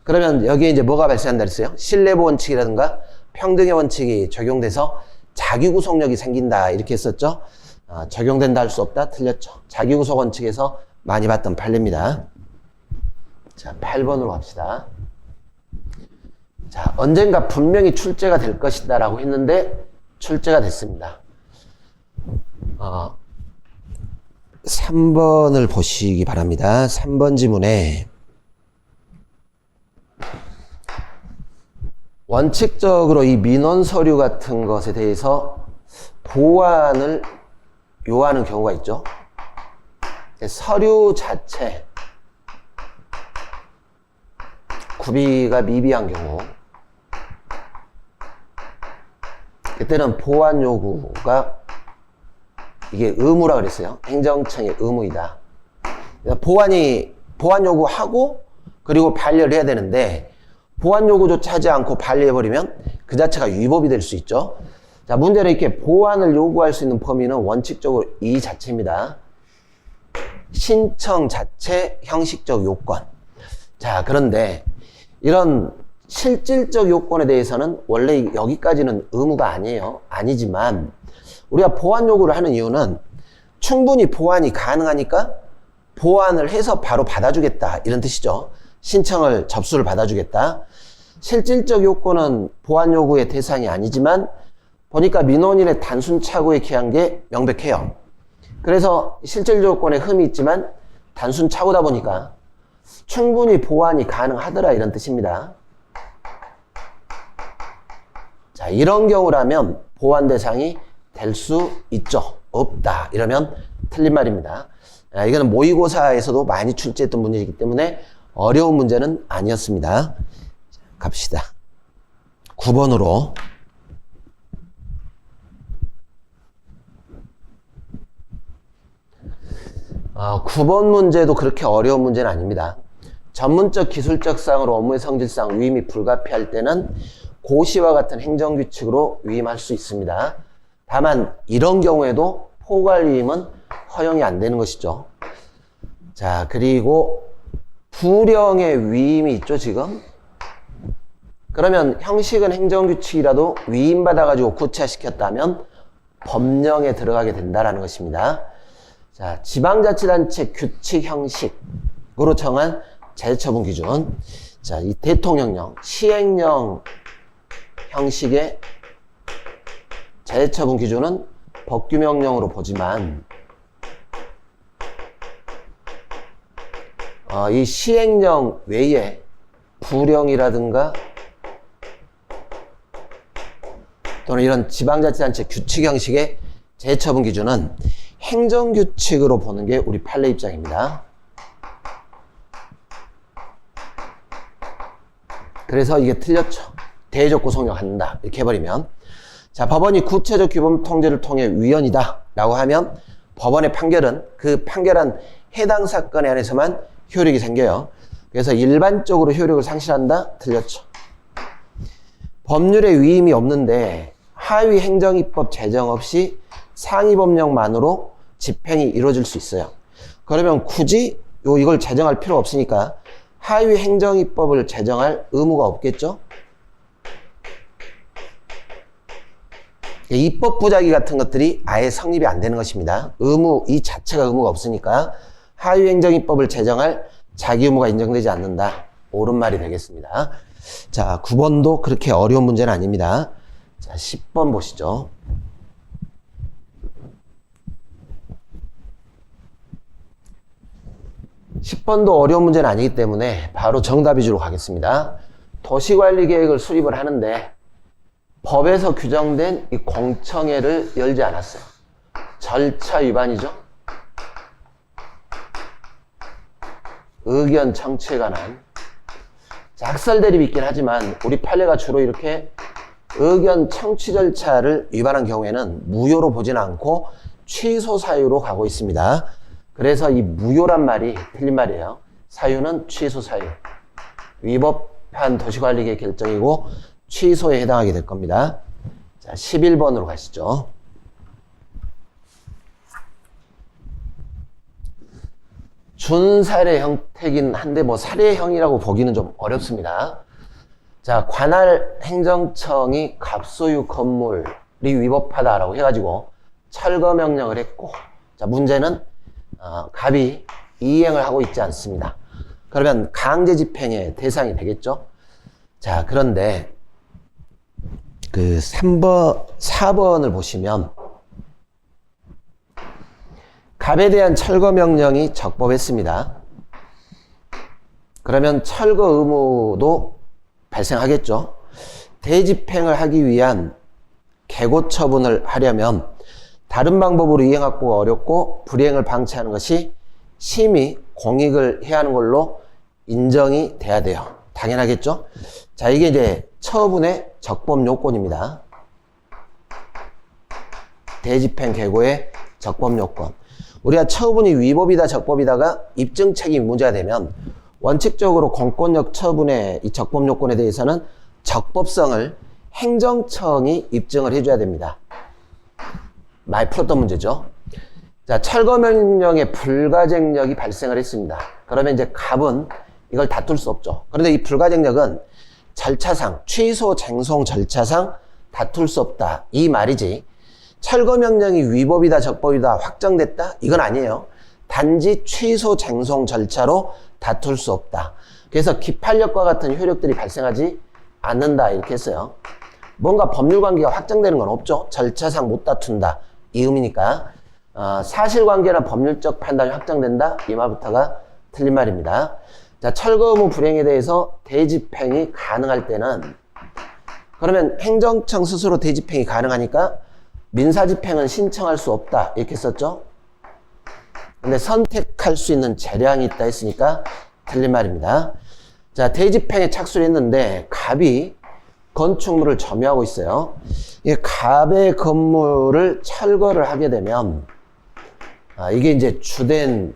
그러면 여기에 이제 뭐가 발생한다 그랬어요? 신뢰보 원칙이라든가 평등의 원칙이 적용돼서 자기구속력이 생긴다 이렇게 했었죠. 적용된다 할 수 없다 틀렸죠. 자기구속 원칙에서 많이 봤던 판례입니다. 자, 8번으로 갑시다. 자, 언젠가 분명히 출제가 될 것이다 라고 했는데 출제가 됐습니다. 3번을 보시기 바랍니다. 3번 지문에 원칙적으로 이 민원 서류 같은 것에 대해서 보완을 요하는 경우가 있죠. 서류 자체 구비가 미비한 경우 그때는 보완 요구가 이게 의무라 그랬어요. 행정청의 의무이다. 보완 요구하고 그리고 반려를 해야 되는데 보완 요구조차 하지 않고 반려해버리면 그 자체가 위법이 될 수 있죠. 자, 문제는 이렇게 보완을 요구할 수 있는 범위는 원칙적으로 이 자체입니다. 신청 자체 형식적 요건. 자, 그런데 이런 실질적 요건에 대해서는 원래 여기까지는 의무가 아니에요. 아니지만 우리가 보완 요구를 하는 이유는 충분히 보완이 가능하니까 보완을 해서 바로 받아주겠다 이런 뜻이죠. 신청을 접수를 받아주겠다. 실질적 요건은 보완 요구의 대상이 아니지만 보니까 민원인의 단순 착오에 기한 게 명백해요. 그래서 실질적 요건에 흠이 있지만 단순 착오다 보니까 충분히 보완이 가능하더라 이런 뜻입니다. 자, 이런 경우라면 보완 대상이 될 수 있죠. 없다 이러면 틀린 말입니다. 이거는 모의고사에서도 많이 출제했던 문제이기 때문에 어려운 문제는 아니었습니다. 자, 갑시다. 9번으로 9번 문제도 그렇게 어려운 문제는 아닙니다. 전문적 기술적 사항으로 업무의 성질상 위임이 불가피할 때는 고시와 같은 행정규칙으로 위임할 수 있습니다. 다만 이런 경우에도 포괄 위임은 허용이 안 되는 것이죠. 자, 그리고 부령의 위임이 있죠 지금. 그러면 형식은 행정규칙이라도 위임받아가지고 구체화시켰다면 법령에 들어가게 된다라는 것입니다. 자, 지방자치단체 규칙 형식으로 정한 제재처분 기준. 자, 이 대통령령, 시행령 형식의 제재처분 기준은 법규명령으로 보지만 이 시행령 외에 부령이라든가 또는 이런 지방자치단체 규칙 형식의 재처분 기준은 행정규칙으로 보는 게 우리 판례 입장입니다. 그래서 이게 틀렸죠. 대조고 성립한다 이렇게 해버리면, 자, 법원이 구체적 규범 통제를 통해 위헌이다 라고 하면 법원의 판결은 그 판결한 해당 사건에 한해서만 효력이 생겨요. 그래서 일반적으로 효력을 상실한다? 틀렸죠. 법률에 위임이 없는데 하위 행정입법 제정 없이 상위법령만으로 집행이 이루어질 수 있어요. 그러면 굳이 이걸 제정할 필요가 없으니까 하위 행정입법을 제정할 의무가 없겠죠? 입법 부작위 같은 것들이 아예 성립이 안 되는 것입니다. 의무, 이 자체가 의무가 없으니까 하위 행정입법을 제정할 자기 의무가 인정되지 않는다. 옳은 말이 되겠습니다. 자, 9번도 그렇게 어려운 문제는 아닙니다. 자, 10번 보시죠. 10번도 어려운 문제는 아니기 때문에 바로 정답 위주로 가겠습니다. 도시관리계획을 수립을 하는데 법에서 규정된 이 공청회를 열지 않았어요. 절차 위반이죠. 의견 청취에 관한 학설 대립이 있긴 하지만 우리 판례가 주로 이렇게 의견 청취 절차를 위반한 경우에는 무효로 보지는 않고 취소 사유로 가고 있습니다. 그래서 이 무효란 말이 틀린 말이에요. 사유는 취소 사유. 위법한 도시관리계획 결정이고 취소에 해당하게 될 겁니다. 자, 11번으로 가시죠. 준사례 형태긴 한데 뭐 사례형이라고 보기는 좀 어렵습니다. 자, 관할 행정청이 갑소유 건물이 위법하다라고 해가지고 철거 명령을 했고, 자, 문제는 갑이 이행을 하고 있지 않습니다. 그러면 강제 집행의 대상이 되겠죠. 자, 그런데 그 4번을 보시면 갑에 대한 철거 명령이 적법했습니다. 그러면 철거 의무도 발생하겠죠. 대집행을 하기 위한 개고 처분을 하려면 다른 방법으로 이행하기가 어렵고 불이행을 방치하는 것이 심히 공익을 해야 하는 걸로 인정이 돼야 돼요. 당연하겠죠. 자, 이게 이제 처분의 적법 요건입니다. 대집행 개고의 적법 요건. 우리가 처분이 위법이다 적법이다가 입증 책임이 문제가 되면 원칙적으로 공권력 처분의 이 적법 요건에 대해서는 적법성을 행정청이 입증을 해줘야 됩니다. 많이 풀었던 문제죠. 자, 철거 명령의 불가쟁력이 발생을 했습니다. 그러면 이제 갑은 이걸 다툴 수 없죠. 그런데 이 불가쟁력은 절차상, 취소 쟁송 절차상 다툴 수 없다. 이 말이지. 철거 명령이 위법이다 적법이다 확정됐다? 이건 아니에요. 단지 취소 쟁송 절차로 다툴 수 없다. 그래서 기판력과 같은 효력들이 발생하지 않는다 이렇게 했어요. 뭔가 법률 관계가 확정되는 건 없죠. 절차상 못 다툰다 이 의미니까 사실관계나 법률적 판단이 확정된다 이 말부터가 틀린 말입니다. 자, 철거 의무 불이행에 대해서 대집행이 가능할 때는 그러면 행정청 스스로 대집행이 가능하니까 민사집행은 신청할 수 없다 이렇게 썼죠. 근데 선택할 수 있는 재량이 있다 했으니까 틀린 말입니다. 자, 대집행에 착수를 했는데 갑이 건축물을 점유하고 있어요. 이 갑의 건물을 철거를 하게 되면 이게 이제 주된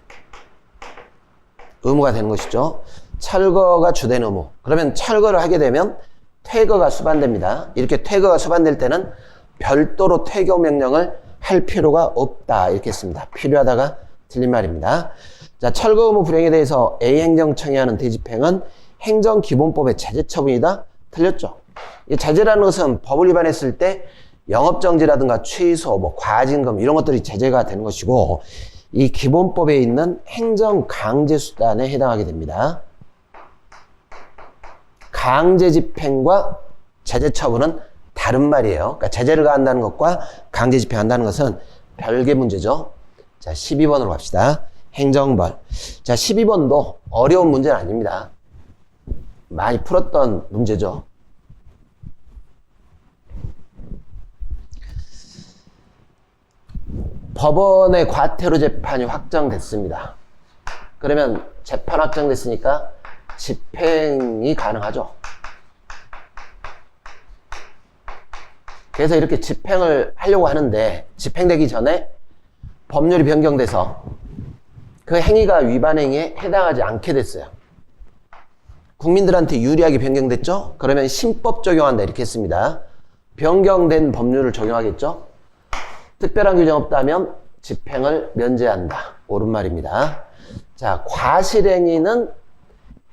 의무가 되는 것이죠. 철거가 주된 의무. 그러면 철거를 하게 되면 퇴거가 수반됩니다. 이렇게 퇴거가 수반될 때는 별도로 퇴거 명령을 할 필요가 없다 이렇게 했습니다. 필요하다가 틀린 말입니다. 자, 철거 의무 불이행에 대해서 A행정청이 하는 대집행은 행정기본법의 제재처분이다? 틀렸죠. 이 제재라는 것은 법을 위반했을 때 영업정지라든가 취소, 과징금 이런 것들이 제재가 되는 것이고 이 기본법에 있는 행정강제수단에 해당하게 됩니다. 강제집행과 제재처분은 다른 말이에요. 그러니까 제재를 가한다는 것과 강제집행한다는 것은 별개 문제죠. 자, 12번으로 갑시다. 행정벌. 자, 12번도 어려운 문제는 아닙니다. 많이 풀었던 문제죠. 법원의 과태료 재판이 확정됐습니다. 그러면 재판 확정됐으니까 집행이 가능하죠. 그래서 이렇게 집행을 하려고 하는데 집행되기 전에 법률이 변경돼서 그 행위가 위반 행위에 해당하지 않게 됐어요. 국민들한테 유리하게 변경됐죠? 그러면 신법 적용한다 이렇게 했습니다. 변경된 법률을 적용하겠죠? 특별한 규정 없다면 집행을 면제한다. 옳은 말입니다. 자, 과실행위는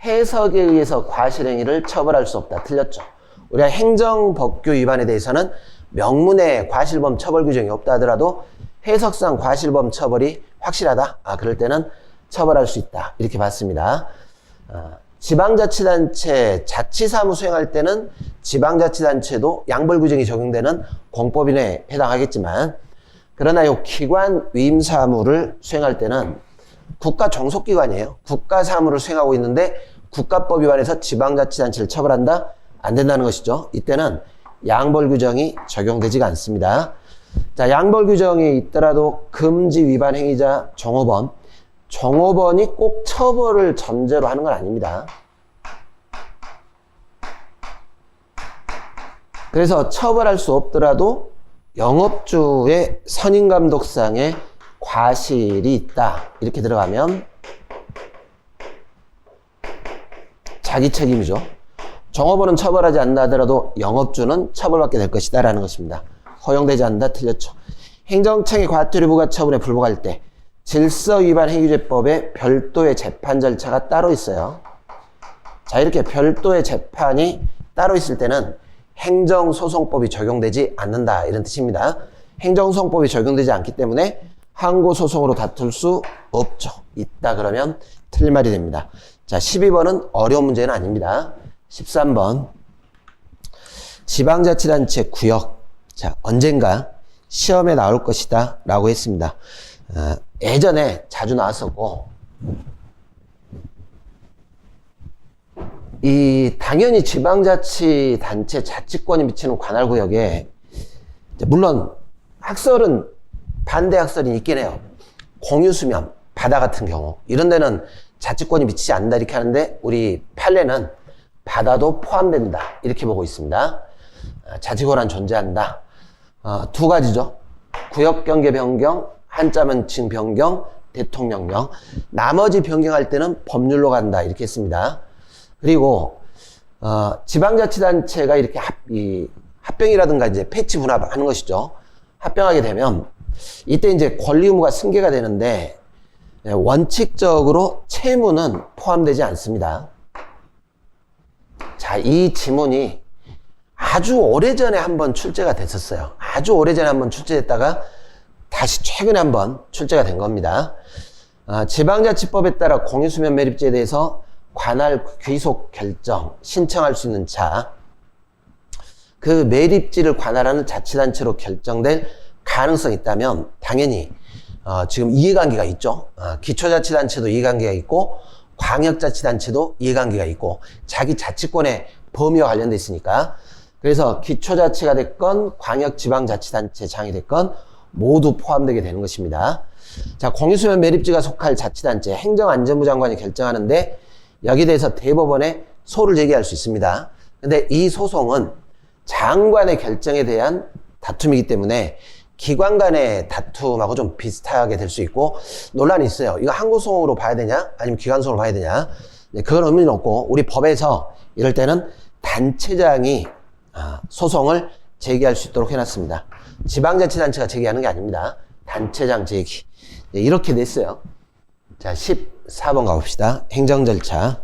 해석에 의해서 과실행위를 처벌할 수 없다. 틀렸죠? 우리가 행정법규 위반에 대해서는 명문의 과실범 처벌 규정이 없다 하더라도 해석상 과실범 처벌이 확실하다. 그럴 때는 처벌할 수 있다. 이렇게 봤습니다. 지방자치단체 자치사무 수행할 때는 지방자치단체도 양벌 규정이 적용되는 공법인에 해당하겠지만 그러나 이 기관 위임 사무를 수행할 때는 국가 종속기관이에요. 국가 사무를 수행하고 있는데 국가법 위반해서 지방자치단체를 처벌한다? 안 된다는 것이죠. 이때는 양벌 규정이 적용되지가 않습니다. 자, 양벌 규정이 있더라도 금지 위반 행위자 종업원이 꼭 처벌을 전제로 하는 건 아닙니다. 그래서 처벌할 수 없더라도 영업주의 선임감독상에 과실이 있다. 이렇게 들어가면 자기 책임이죠. 종업원은 처벌하지 않는다 하더라도 영업주는 처벌받게 될 것이다 라는 것입니다. 허용되지 않는다 틀렸죠. 행정청의 과태료 부과 처분에 불복할 때 질서 위반 행위죄법에 별도의 재판 절차가 따로 있어요. 자, 이렇게 별도의 재판이 따로 있을 때는 행정소송법이 적용되지 않는다 이런 뜻입니다. 행정소송법이 적용되지 않기 때문에 항고소송으로 다툴 수 없죠. 있다 그러면 틀린 말이 됩니다. 자, 12번은 어려운 문제는 아닙니다. 13번 지방자치단체 구역. 자, 언젠가 시험에 나올 것이다 라고 했습니다. 예전에 자주 나왔었고 당연히 지방자치단체 자치권이 미치는 관할구역에 물론 학설은 반대 학설이 있긴 해요. 공유수면, 바다 같은 경우 이런 데는 자치권이 미치지 않는다 이렇게 하는데 우리 판례는 바다도 포함된다 이렇게 보고 있습니다. 자치권은 존재한다. 두 가지죠. 구역경계 변경, 한자명칭 변경, 대통령령. 나머지 변경할 때는 법률로 간다 이렇게 했습니다. 그리고 지방자치단체가 이렇게 합병이라든가 이제 패치 분합하는 것이죠. 합병하게 되면 이때 이제 권리 의무가 승계가 되는데 원칙적으로 채무는 포함되지 않습니다. 자, 이 지문이 아주 오래전에 한번 출제가 됐었어요. 아주 오래전에 한번 출제됐다가 다시 최근에 한번 출제가 된 겁니다. 지방자치법에 따라 공유수면 매립제에 대해서 관할 귀속 결정 신청할 수 있는 자, 그 매립지를 관할하는 자치단체로 결정될 가능성이 있다면 당연히 지금 이해관계가 있죠. 기초자치단체도 이해관계가 있고 광역자치단체도 이해관계가 있고 자기 자치권의 범위와 관련돼 있으니까 그래서 기초자치가 됐건 광역지방자치단체장이 됐건 모두 포함되게 되는 것입니다. 자, 공유수면 매립지가 속할 자치단체 행정안전부 장관이 결정하는데 여기에 대해서 대법원에 소를 제기할 수 있습니다. 근데 이 소송은 장관의 결정에 대한 다툼이기 때문에 기관 간의 다툼하고 좀 비슷하게 될 수 있고 논란이 있어요. 이거 항고소송으로 봐야 되냐 아니면 기관소송으로 봐야 되냐. 그건 의미는 없고 우리 법에서 이럴 때는 단체장이 소송을 제기할 수 있도록 해놨습니다. 지방자치단체가 제기하는 게 아닙니다. 단체장 제기. 이렇게 됐어요. 자, 14번 가봅시다. 행정절차.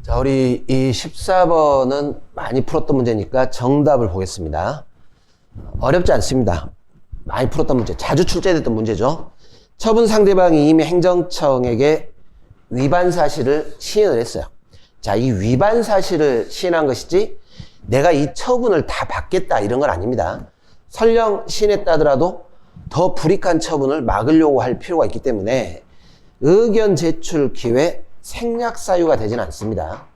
자, 우리 이 14번은 많이 풀었던 문제니까 정답을 보겠습니다. 어렵지 않습니다. 많이 풀었던 문제, 자주 출제됐던 문제죠. 처분 상대방이 이미 행정청에게 위반 사실을 시인을 했어요. 자, 이 위반 사실을 시인한 것이지 내가 이 처분을 다 받겠다 이런 건 아닙니다. 설령 시인했다 하더라도 더 불이익한 처분을 막으려고 할 필요가 있기 때문에 의견 제출 기회 생략 사유가 되지는 않습니다.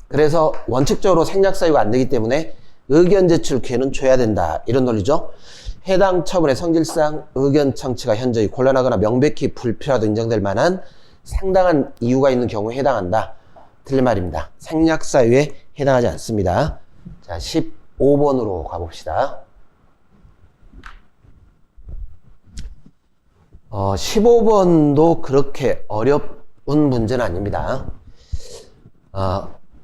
그래서 원칙적으로 생략 사유가 안 되기 때문에 의견 제출 기회는 줘야 된다. 이런 논리죠. 해당 처분의 성질상 의견 청취가 현저히 곤란하거나 명백히 불필요하도 인정될 만한 상당한 이유가 있는 경우에 해당한다. 틀린 말입니다. 생략 사유에 해당하지 않습니다. 자, 15번으로 가봅시다. 15번도 그렇게 어려운 문제는 아닙니다.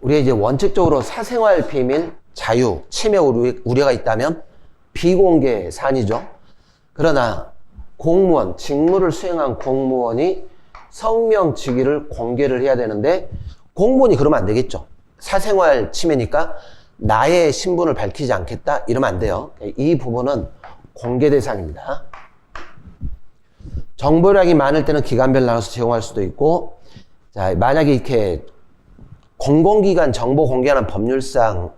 우리가 이제 원칙적으로 사생활 비밀, 자유, 침해 우려가 있다면 비공개 사안이죠. 그러나 공무원, 직무를 수행한 공무원이 성명 직위를 공개를 해야 되는데 공무원이 그러면 안 되겠죠. 사생활 침해니까 나의 신분을 밝히지 않겠다 이러면 안 돼요. 이 부분은 공개 대상입니다. 정보량이 많을 때는 기관별 나눠서 제공할 수도 있고, 자, 만약에 이렇게 공공기관 정보 공개하는 법률상은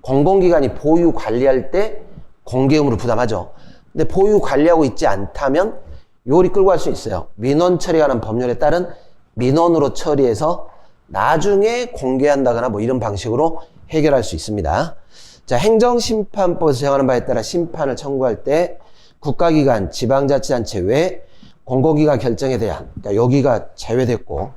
공공기관이 보유 관리할 때 공개 의무를 부담하죠. 근데 보유 관리하고 있지 않다면 요리 끌고 갈 수 있어요. 민원 처리하는 법률에 따른 민원으로 처리해서 나중에 공개한다거나 뭐 이런 방식으로 해결할 수 있습니다. 자, 행정심판법에서 정하는 바에 따라 심판을 청구할 때 국가기관, 지방자치단체 외 공공기관 결정에 대한, 그러니까 여기가 제외됐고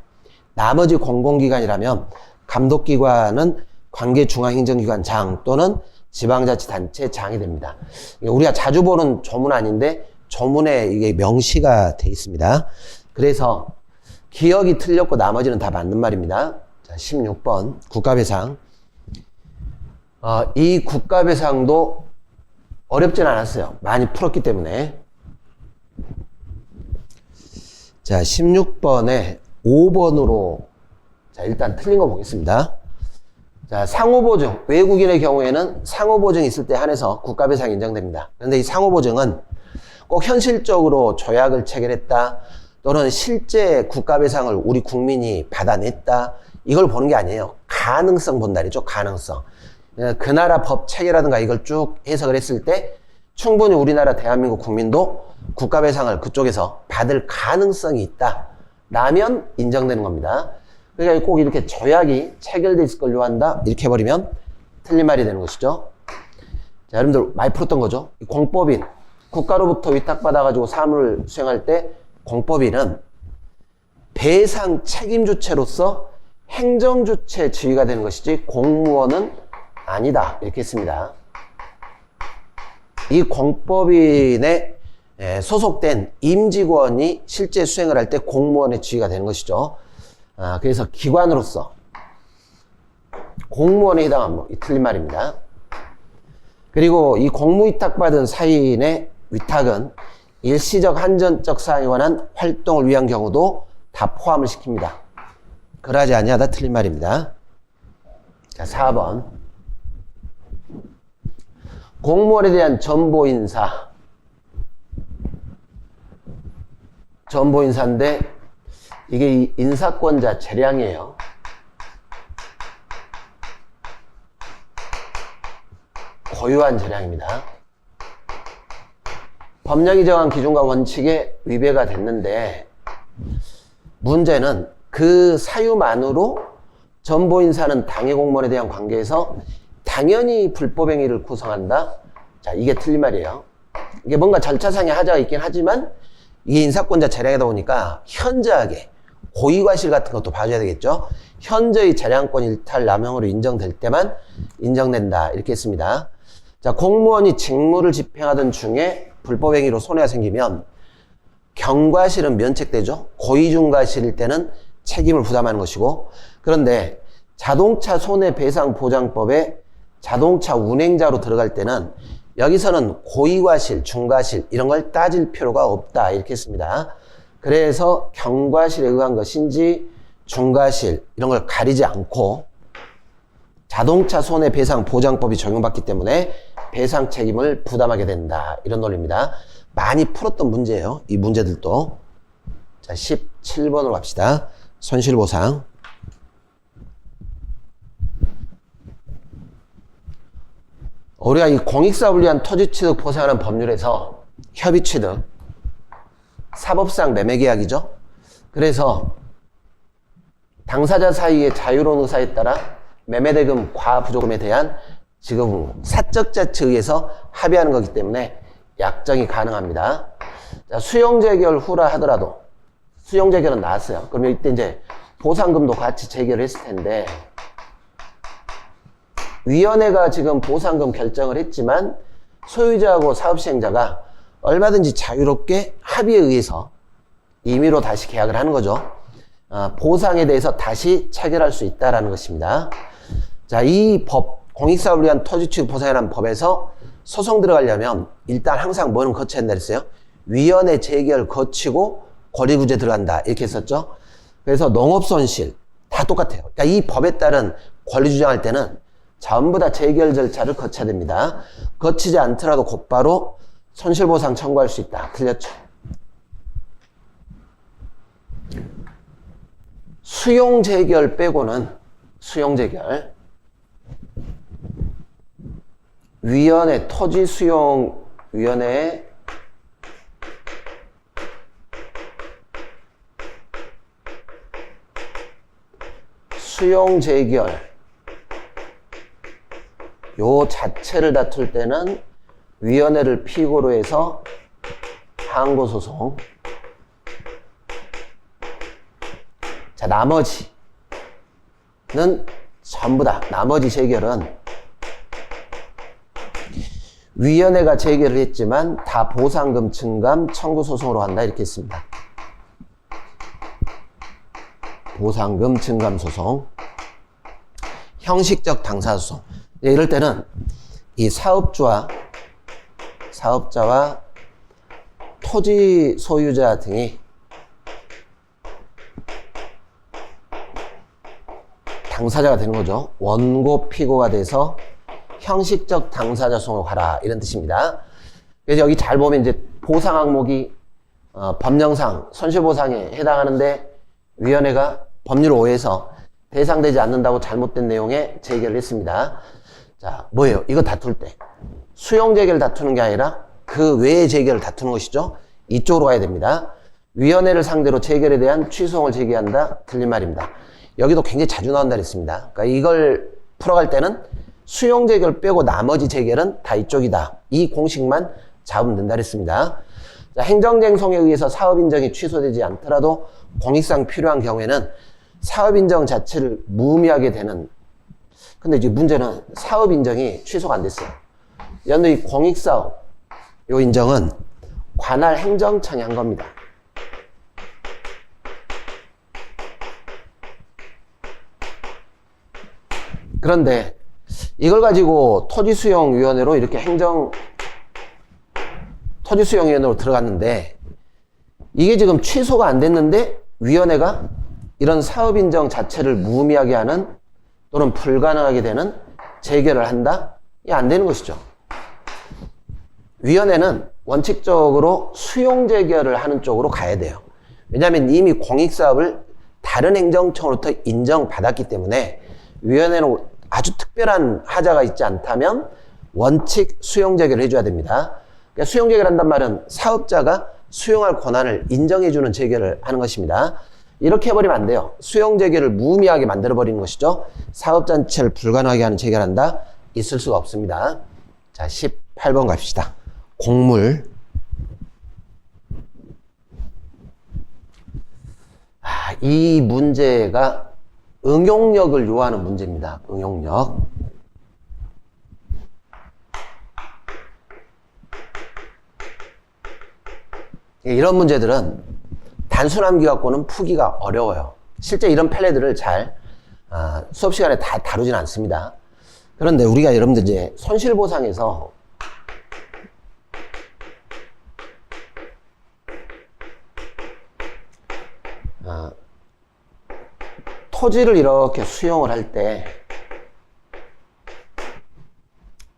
나머지 공공기관이라면 감독기관은 관계중앙행정기관장 또는 지방자치단체장이 됩니다. 우리가 자주 보는 조문 아닌데 조문에 이게 명시가 돼 있습니다. 그래서 기억이 틀렸고 나머지는 다 맞는 말입니다. 자, 16번 국가배상. 이 국가배상도 어렵진 않았어요. 많이 풀었기 때문에. 자, 16번에 5번으로 자, 일단 틀린 거 보겠습니다. 자, 상호보증. 외국인의 경우에는 상호보증이 있을 때 한해서 국가배상이 인정됩니다. 그런데 이 상호보증은 꼭 현실적으로 조약을 체결했다 또는 실제 국가배상을 우리 국민이 받아냈다 이걸 보는 게 아니에요. 가능성 본다리죠. 가능성. 그 나라 법 체계라든가 이걸 쭉 해석을 했을 때 충분히 우리나라 대한민국 국민도 국가배상을 그쪽에서 받을 가능성이 있다 라면 인정되는 겁니다. 그러니까 꼭 이렇게 조약이 체결돼 있을 걸 요한다 이렇게 해버리면 틀린 말이 되는 것이죠. 자, 여러분들 많이 풀었던 거죠. 공법인 국가로부터 위탁받아가지고 사무를 수행할 때 공법인은 배상 책임 주체로서 행정 주체 지위가 되는 것이지 공무원은 아니다 이렇게 했습니다. 이 공법인에 소속된 임직원이 실제 수행을 할 때 공무원의 지위가 되는 것이죠. 그래서 기관으로서 공무원에 해당한 틀린 말입니다. 그리고 이 공무위탁받은 사인의 위탁은 일시적 한전적 사항에 관한 활동을 위한 경우도 다 포함을 시킵니다. 그러하지 아니하다 틀린 말입니다. 자, 4번 공무원에 대한 전보인사. 전보인사인데 이게 인사권자 재량이에요. 고유한 재량입니다. 법령이 정한 기준과 원칙에 위배가 됐는데 문제는 그 사유만으로 전보인사는 당해 공무원에 대한 관계에서 당연히 불법행위를 구성한다. 자, 이게 틀린 말이에요. 이게 뭔가 절차상의 하자가 있긴 하지만 이게 인사권자 재량이다 보니까 현저하게 고의과실 같은 것도 봐줘야 되겠죠. 현저히 재량권 일탈 남용으로 인정될 때만 인정된다 이렇게 했습니다. 자, 공무원이 직무를 집행하던 중에 불법행위로 손해가 생기면 경과실은 면책되죠. 고의중과실일 때는 책임을 부담하는 것이고, 그런데 자동차 손해배상보장법에 자동차 운행자로 들어갈 때는 여기서는 고의과실, 중과실 이런 걸 따질 필요가 없다 이렇게 했습니다. 그래서 경과실에 의한 것인지 중과실 이런 걸 가리지 않고 자동차 손해배상보장법이 적용받기 때문에 배상 책임을 부담하게 된다 이런 논리입니다. 많이 풀었던 문제예요. 이 문제들도. 자, 17번으로 갑시다. 손실보상. 우리가 이 공익사업을 위한 토지취득 보상하는 법률에서 협의취득, 사법상 매매계약이죠. 그래서 당사자 사이의 자유로운 의사에 따라 매매대금 과부조금에 대한 지금 사적 자치에 의해서 합의하는 거기 때문에 약정이 가능합니다. 자, 수용재결 후라 하더라도 수용재결은 나왔어요. 그러면 이때 이제 보상금도 같이 재결을 했을 텐데 위원회가 지금 보상금 결정을 했지만 소유자하고 사업시행자가 얼마든지 자유롭게 합의에 의해서 임의로 다시 계약을 하는 거죠. 보상에 대해서 다시 체결할 수 있다는 것입니다. 자, 이 법, 공익사업을 위한 토지취득 보상이라는 법에서 소송 들어가려면 일단 항상 뭐는 거쳐야 된다 그랬어요? 위원회 재결 거치고 권리구제 들어간다 이렇게 했었죠. 그래서 농업손실 다 똑같아요. 그러니까 이 법에 따른 권리 주장할 때는 전부 다 재결 절차를 거쳐야 됩니다. 거치지 않더라도 곧바로 손실보상 청구할 수 있다. 틀렸죠? 수용재결 빼고는 수용재결 위원회 토지수용위원회에 수용재결 요 자체를 다툴 때는 위원회를 피고로 해서 항고소송. 자, 나머지는 전부 다, 나머지 재결은 위원회가 재결을 했지만 다 보상금 증감 청구소송으로 한다 이렇게 했습니다. 보상금 증감 소송. 형식적 당사소송. 이럴 때는 이 사업자와 토지 소유자 등이 당사자가 되는 거죠. 원고 피고가 돼서 형식적 당사자 소송으로 가라 이런 뜻입니다. 그래서 여기 잘 보면 이제 보상 항목이 법령상 손실보상에 해당하는데 위원회가 법률 오해에서 대상되지 않는다고 잘못된 내용에 재결을 했습니다. 자, 뭐예요? 이거 다툴 때 수용재결을 다투는 게 아니라 그 외의 재결을 다투는 것이죠. 이쪽으로 가야 됩니다. 위원회를 상대로 재결에 대한 취소송을 제기한다. 틀린 말입니다. 여기도 굉장히 자주 나온다 그랬습니다. 그러니까 이걸 풀어갈 때는 수용재결 빼고 나머지 재결은 다 이쪽이다. 이 공식만 잡으면 된다 그랬습니다. 자, 행정쟁송에 의해서 사업인정이 취소되지 않더라도 공익상 필요한 경우에는 사업인정 자체를 무의미하게 되는, 근데 이제 문제는 사업인정이 취소가 안 됐어요. 연도 이 공익사업 요 인정은 관할 행정청이 한 겁니다. 그런데 이걸 가지고 토지수용위원회로 이렇게 토지수용위원회로 들어갔는데 이게 지금 취소가 안 됐는데 위원회가 이런 사업인정 자체를 무의미하게 하는 또는 불가능하게 되는 재결을 한다? 이게 안 되는 것이죠. 위원회는 원칙적으로 수용재결을 하는 쪽으로 가야 돼요. 왜냐하면 이미 공익사업을 다른 행정청으로부터 인정받았기 때문에 위원회는 아주 특별한 하자가 있지 않다면 원칙 수용재결을 해줘야 됩니다. 그러니까 수용재결 한단 말은 사업자가 수용할 권한을 인정해주는 재결을 하는 것입니다. 이렇게 해버리면 안 돼요. 수용재결을 무의미하게 만들어버리는 것이죠. 사업자체를 불가능하게 하는 재결한다? 있을 수가 없습니다. 자, 18번 갑시다. 곡물. 이 문제가 응용력을 요하는 문제입니다. 응용력. 이런 문제들은 단순 암기 갖고는 푸기가 어려워요. 실제 이런 판례들을 잘 수업 시간에 다 다루진 않습니다. 그런데 우리가 여러분들 이제 손실보상에서 토지를 이렇게 수용을 할 때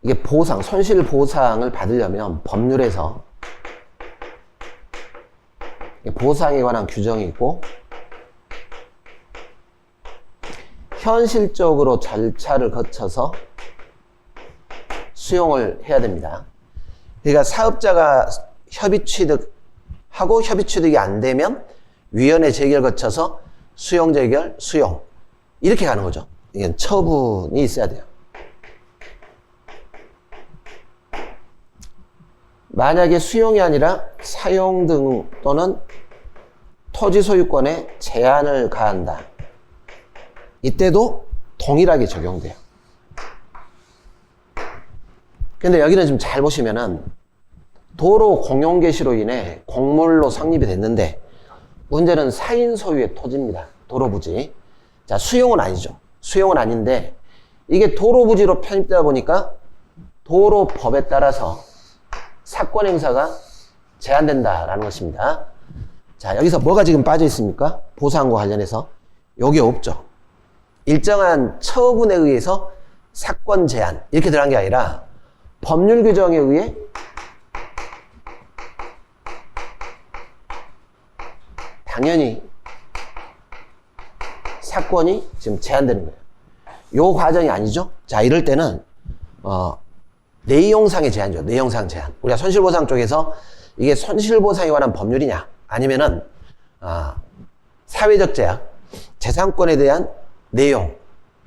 이게 보상, 손실보상을 받으려면 법률에서 보상에 관한 규정이 있고 현실적으로 절차를 거쳐서 수용을 해야 됩니다. 그러니까 사업자가 협의 취득하고 협의 취득이 안 되면 위원회 재결 거쳐서 수용 재결, 수용 이렇게 가는 거죠. 이건 처분이 있어야 돼요. 만약에 수용이 아니라 사용 등 또는 토지 소유권에 제한을 가한다. 이때도 동일하게 적용돼요. 근데 여기는 좀 잘 보시면은 도로 공용 개시로 인해 공물로 성립이 됐는데 문제는 4인 소유의 토지입니다. 도로 부지. 자, 수용은 아니죠. 수용은 아닌데 이게 도로 부지로 편입되다 보니까 도로법에 따라서 사권 행사가 제한된다라는 것입니다. 자, 여기서 뭐가 지금 빠져 있습니까? 보상과 관련해서 여기 없죠. 일정한 처분에 의해서 사권 제한 이렇게 들어간 게 아니라 법률 규정에 의해 당연히 사건이 지금 제한되는 거예요. 요 과정이 아니죠. 자, 이럴 때는 내용상의 제한이죠. 내용상 제한. 우리가 손실보상 쪽에서 이게 손실보상에 관한 법률이냐 아니면은 사회적 제약, 재산권에 대한 내용,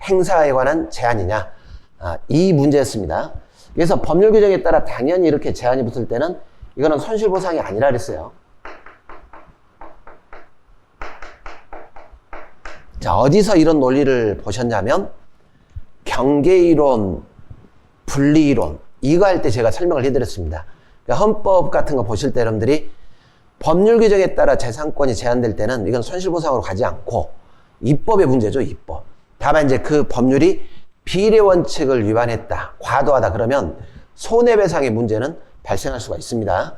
행사에 관한 제한이냐 이 문제였습니다. 그래서 법률 규정에 따라 당연히 이렇게 제한이 붙을 때는 이거는 손실보상이 아니라 그랬어요. 자, 어디서 이런 논리를 보셨냐면 경계이론, 분리이론 이거 할 때 제가 설명을 해드렸습니다. 그러니까 헌법 같은 거 보실 때 여러분들이 법률 규정에 따라 재산권이 제한될 때는 이건 손실보상으로 가지 않고 입법의 문제죠. 입법. 다만 이제 그 법률이 비례 원칙을 위반했다, 과도하다 그러면 손해배상의 문제는 발생할 수가 있습니다.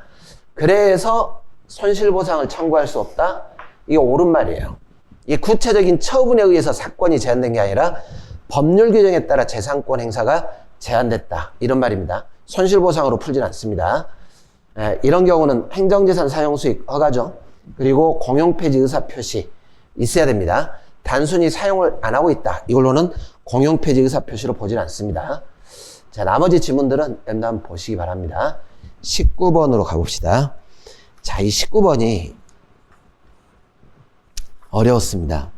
그래서 손실보상을 청구할 수 없다. 이게 옳은 말이에요. 이 구체적인 처분에 의해서 사건이 제한된 게 아니라 법률 규정에 따라 재산권 행사가 제한됐다. 이런 말입니다. 손실보상으로 풀진 않습니다. 이런 경우는 행정재산 사용수익 허가죠. 그리고 공용폐지 의사표시 있어야 됩니다. 단순히 사용을 안 하고 있다. 이걸로는 공용폐지 의사표시로 보진 않습니다. 자, 나머지 지문들은 한번 보시기 바랍니다. 19번으로 가봅시다. 자, 이 19번이 어려웠습니다.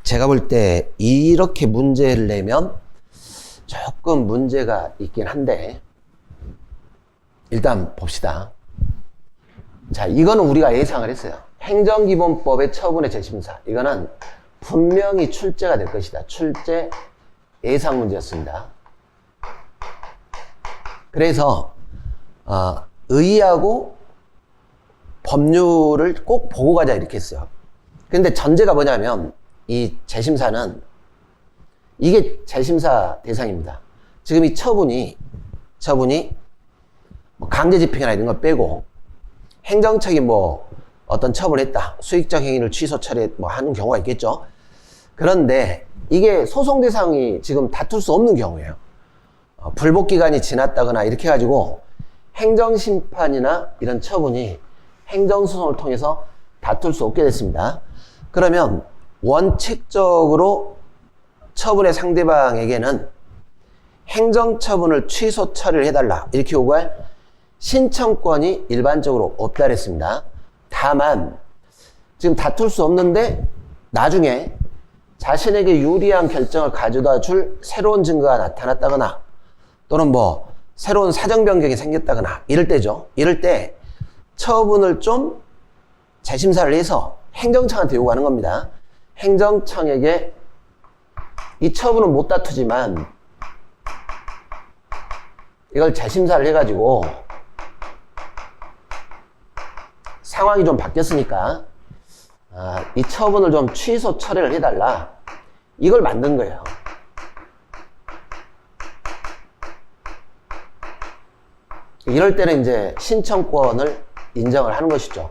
제가 볼 때 이렇게 문제를 내면 조금 문제가 있긴 한데 일단 봅시다. 자, 이거는 우리가 예상을 했어요. 행정기본법의 처분의 재심사. 이거는 분명히 출제가 될 것이다. 출제 예상 문제였습니다. 그래서 의의하고 법률을 꼭 보고 가자 이렇게 했어요. 근데 전제가 뭐냐면 이 재심사는 이게 재심사 대상입니다. 지금 이 처분이 뭐 강제집행이나 이런 거 빼고 행정처이 뭐 어떤 처분을 했다. 수익적 행위를 취소 처리 뭐 하는 경우가 있겠죠. 그런데 이게 소송 대상이 지금 다툴 수 없는 경우예요. 불복 기간이 지났다거나 이렇게 해가지고 행정심판이나 이런 처분이 행정소송을 통해서 다툴 수 없게 됐습니다. 그러면 원칙적으로 처분의 상대방에게는 행정처분을 취소 처리를 해달라 이렇게 요구할 신청권이 일반적으로 없다 그랬습니다. 다만 지금 다툴 수 없는데 나중에 자신에게 유리한 결정을 가져다 줄 새로운 증거가 나타났다거나 또는 뭐 새로운 사정 변경이 생겼다거나 이럴 때죠. 이럴 때 처분을 좀 재심사를 해서 행정청한테 요구하는 겁니다. 행정청에게 이 처분은 못 다투지만 이걸 재심사를 해가지고 상황이 좀 바뀌었으니까 이 처분을 좀 취소 처리를 해달라. 이걸 만든 거예요. 이럴 때는 이제 신청권을 인정을 하는 것이죠.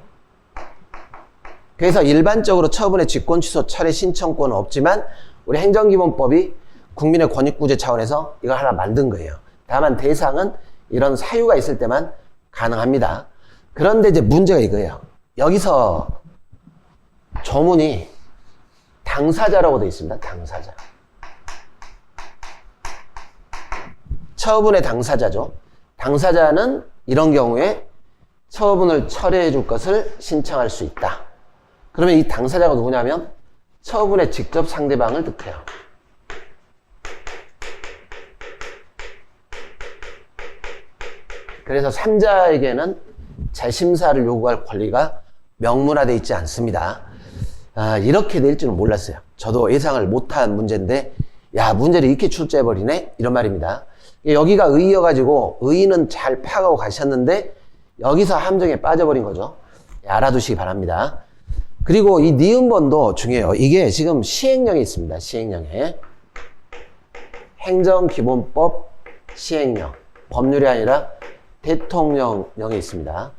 그래서 일반적으로 처분의 직권 취소 처리 신청권은 없지만 우리 행정기본법이 국민의 권익구제 차원에서 이걸 하나 만든 거예요. 다만 대상은 이런 사유가 있을 때만 가능합니다. 그런데 이제 문제가 이거예요. 여기서 조문이 당사자라고 되어 있습니다. 당사자. 처분의 당사자죠. 당사자는 이런 경우에 처분을 철회해 줄 것을 신청할 수 있다. 그러면 이 당사자가 누구냐면 처분의 직접 상대방을 뜻해요. 그래서 3자에게는 재심사를 요구할 권리가 명문화되어 있지 않습니다. 이렇게 될 줄은 몰랐어요. 저도 예상을 못한 문제인데 야, 문제를 이렇게 출제해버리네? 이런 말입니다. 여기가 의의여가지고 의의는 잘 파악하고 가셨는데 여기서 함정에 빠져버린 거죠. 알아두시기 바랍니다. 그리고 이 니은번도 중요해요. 이게 지금 시행령에 있습니다. 시행령에. 행정기본법 시행령. 법률이 아니라 대통령령에 있습니다.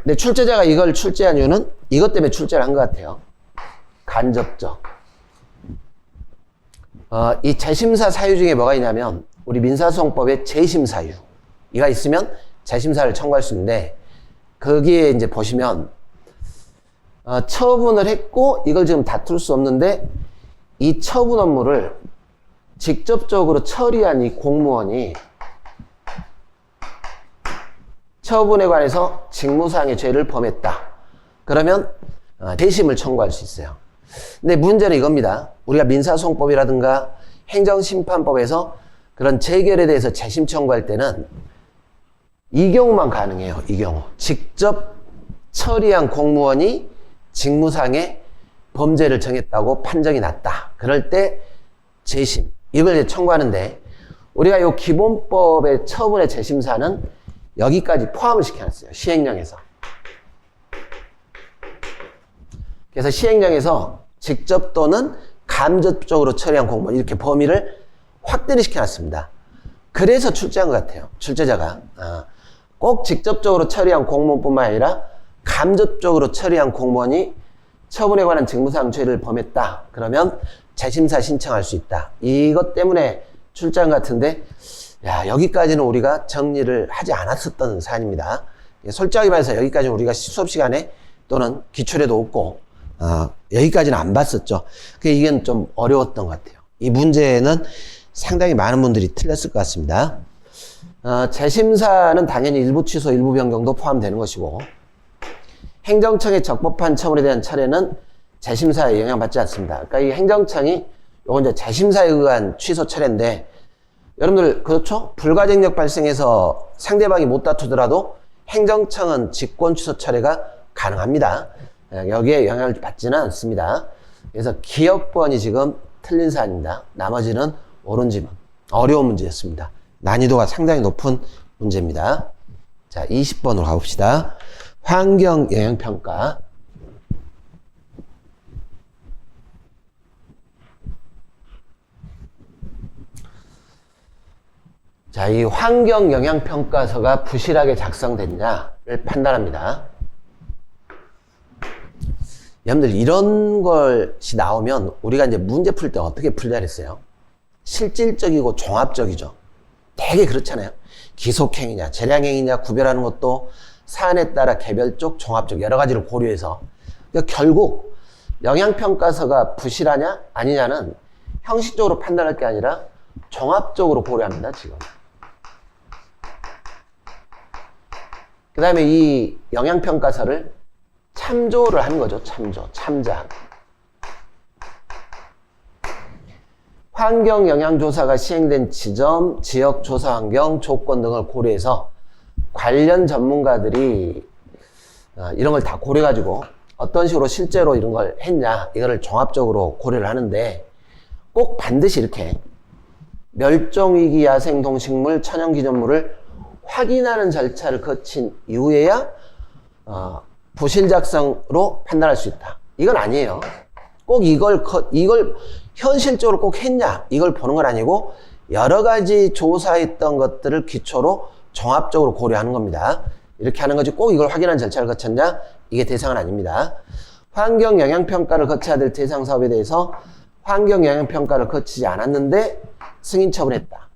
근데 출제자가 이걸 출제한 이유는 이것 때문에 출제를 한 것 같아요. 간접적. 이 재심사 사유 중에 뭐가 있냐면 우리 민사소송법에 재심사유 이가 있으면 재심사를 청구할 수 있는데 거기에 이제 보시면 처분을 했고 이걸 지금 다툴 수 없는데 이 처분 업무를 직접적으로 처리한 이 공무원이 처분에 관해서 직무상의 죄를 범했다. 그러면 대심을 청구할 수 있어요. 근데 문제는 이겁니다. 우리가 민사소송법이라든가 행정심판법에서 그런 재결에 대해서 재심 청구할 때는 이 경우만 가능해요. 이 경우. 직접 처리한 공무원이 직무상의 범죄를 정했다고 판정이 났다. 그럴 때 재심. 이걸 이제 청구하는데 우리가 이 기본법의 처분의 재심사는 여기까지 포함을 시켜놨어요. 시행령에서. 그래서 시행령에서 직접 또는 간접적으로 처리한 공무원 이렇게 범위를 확대를 시켜놨습니다. 그래서 출제한 것 같아요. 출제자가. 꼭 직접적으로 처리한 공무원뿐만 아니라 간접적으로 처리한 공무원이 처분에 관한 직무상 죄를 범했다. 그러면 재심사 신청할 수 있다. 이것 때문에 출제한 것 같은데 야, 여기까지는 우리가 정리를 하지 않았었던 사안입니다. 솔직하게 말해서 여기까지는 우리가 수업 시간에 또는 기출에도 없고 여기까지는 안 봤었죠. 이게 좀 어려웠던 것 같아요. 이 문제는 상당히 많은 분들이 틀렸을 것 같습니다. 재심사는 당연히 일부 취소, 일부 변경도 포함되는 것이고 행정청의 적법한 처분에 대한 철회는 재심사에 영향받지 않습니다. 그러니까 이 행정청이 요건 이제 재심사에 의한 취소 철회인데 여러분들 그렇죠? 불가증력 발생해서 상대방이 못 다투더라도 행정청은 직권 취소 철회가 가능합니다. 여기에 영향을 받지는 않습니다. 그래서 기업번이 지금 틀린 사안입니다. 나머지는 옳은 지문. 어려운 문제였습니다. 난이도가 상당히 높은 문제입니다. 자, 20번으로 가봅시다. 환경영향평가. 자, 이 환경영향평가서가 부실하게 작성됐냐를 판단합니다. 여러분들 이런 것이 나오면 우리가 이제 문제 풀 때 어떻게 풀자 그랬어요? 실질적이고 종합적이죠. 되게 그렇잖아요. 기속행위냐, 재량행위냐 구별하는 것도 사안에 따라 개별적, 종합적 여러 가지를 고려해서 그러니까 결국 영향평가서가 부실하냐 아니냐는 형식적으로 판단할 게 아니라 종합적으로 고려합니다. 지금. 그 다음에 이 영향평가서를 참조를 하는 거죠. 참자. 환경영향조사가 시행된 지점, 지역 조사 환경, 조건 등을 고려해서 관련 전문가들이 이런 걸 다 고려해가지고 어떤 식으로 실제로 이런 걸 했냐 이거를 종합적으로 고려를 하는데 꼭 반드시 이렇게 멸종위기 야생동식물, 천연기념물을 확인하는 절차를 거친 이후에야 부실작성으로 판단할 수 있다. 이건 아니에요. 꼭 이걸 현실적으로 꼭 했냐 이걸 보는 건 아니고 여러 가지 조사했던 것들을 기초로 종합적으로 고려하는 겁니다. 이렇게 하는 거지 꼭 이걸 확인하는 절차를 거쳤냐 이게 대상은 아닙니다. 환경영향평가를 거쳐야 될 대상 사업에 대해서 환경영향평가를 거치지 않았는데 승인 처분했다.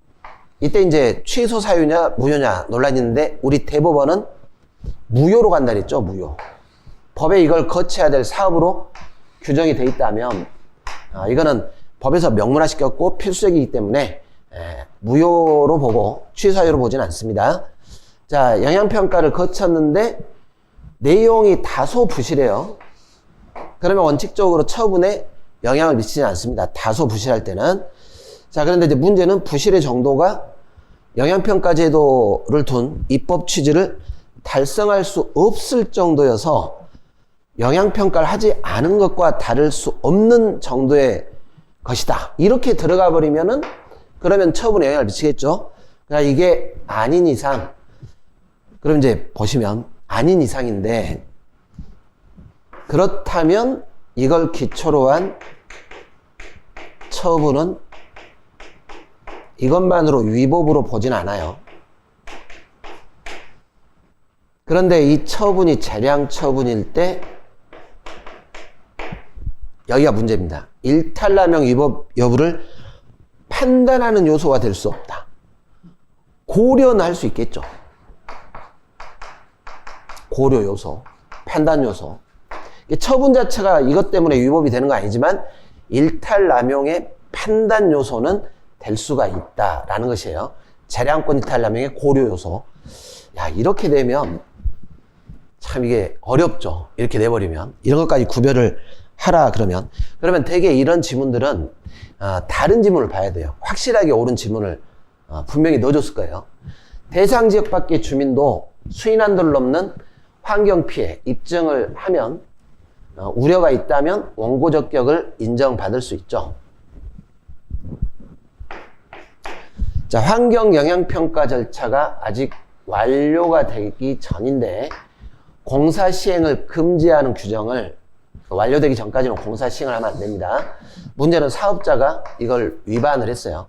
이때 이제 취소 사유냐 무효냐 논란이 있는데 우리 대법원은 무효로 간다 그랬죠. 무효. 법에 이걸 거쳐야 될 사업으로 규정이 돼 있다면 이거는 법에서 명문화시켰고 필수적이기 때문에 무효로 보고 취사유로 보진 않습니다. 자, 영양평가를 거쳤는데 내용이 다소 부실해요. 그러면 원칙적으로 처분에 영향을 미치지 않습니다. 다소 부실할 때는. 자, 그런데 이제 문제는 부실의 정도가 영양평가 제도를 둔 입법 취지를 달성할 수 없을 정도여서 영양평가를 하지 않은 것과 다를 수 없는 정도의 것이다. 이렇게 들어가 버리면은 그러면 처분에 영향을 미치겠죠. 그러니까 이게 아닌 이상, 그럼 이제 보시면 아닌 이상인데, 그렇다면 이걸 기초로 한 처분은 이것만으로 위법으로 보진 않아요. 그런데 이 처분이 재량 처분일 때 여기가 문제입니다. 일탈남용 위법 여부를 판단하는 요소가 될 수 없다. 고려는 할 수 있겠죠. 고려 요소, 판단 요소. 처분 자체가 이것 때문에 위법이 되는 건 아니지만 일탈남용의 판단 요소는 될 수가 있다라는 것이에요. 재량권 일탈남용의 고려 요소. 야, 이렇게 되면 참 이게 어렵죠. 이렇게 내버리면. 이런 것까지 구별을 하라 그러면 되게 이런 지문들은 다른 지문을 봐야 돼요. 확실하게 옳은 지문을 분명히 넣어줬을 거예요. 대상 지역 밖의 주민도 수인한도를 넘는 환경피해 입증을 하면 우려가 있다면 원고 적격을 인정받을 수 있죠. 자, 환경영향평가 절차가 아직 완료가 되기 전인데 공사 시행을 금지하는 규정을 완료되기 전까지는 공사 시행을 하면 안 됩니다. 문제는 사업자가 이걸 위반을 했어요.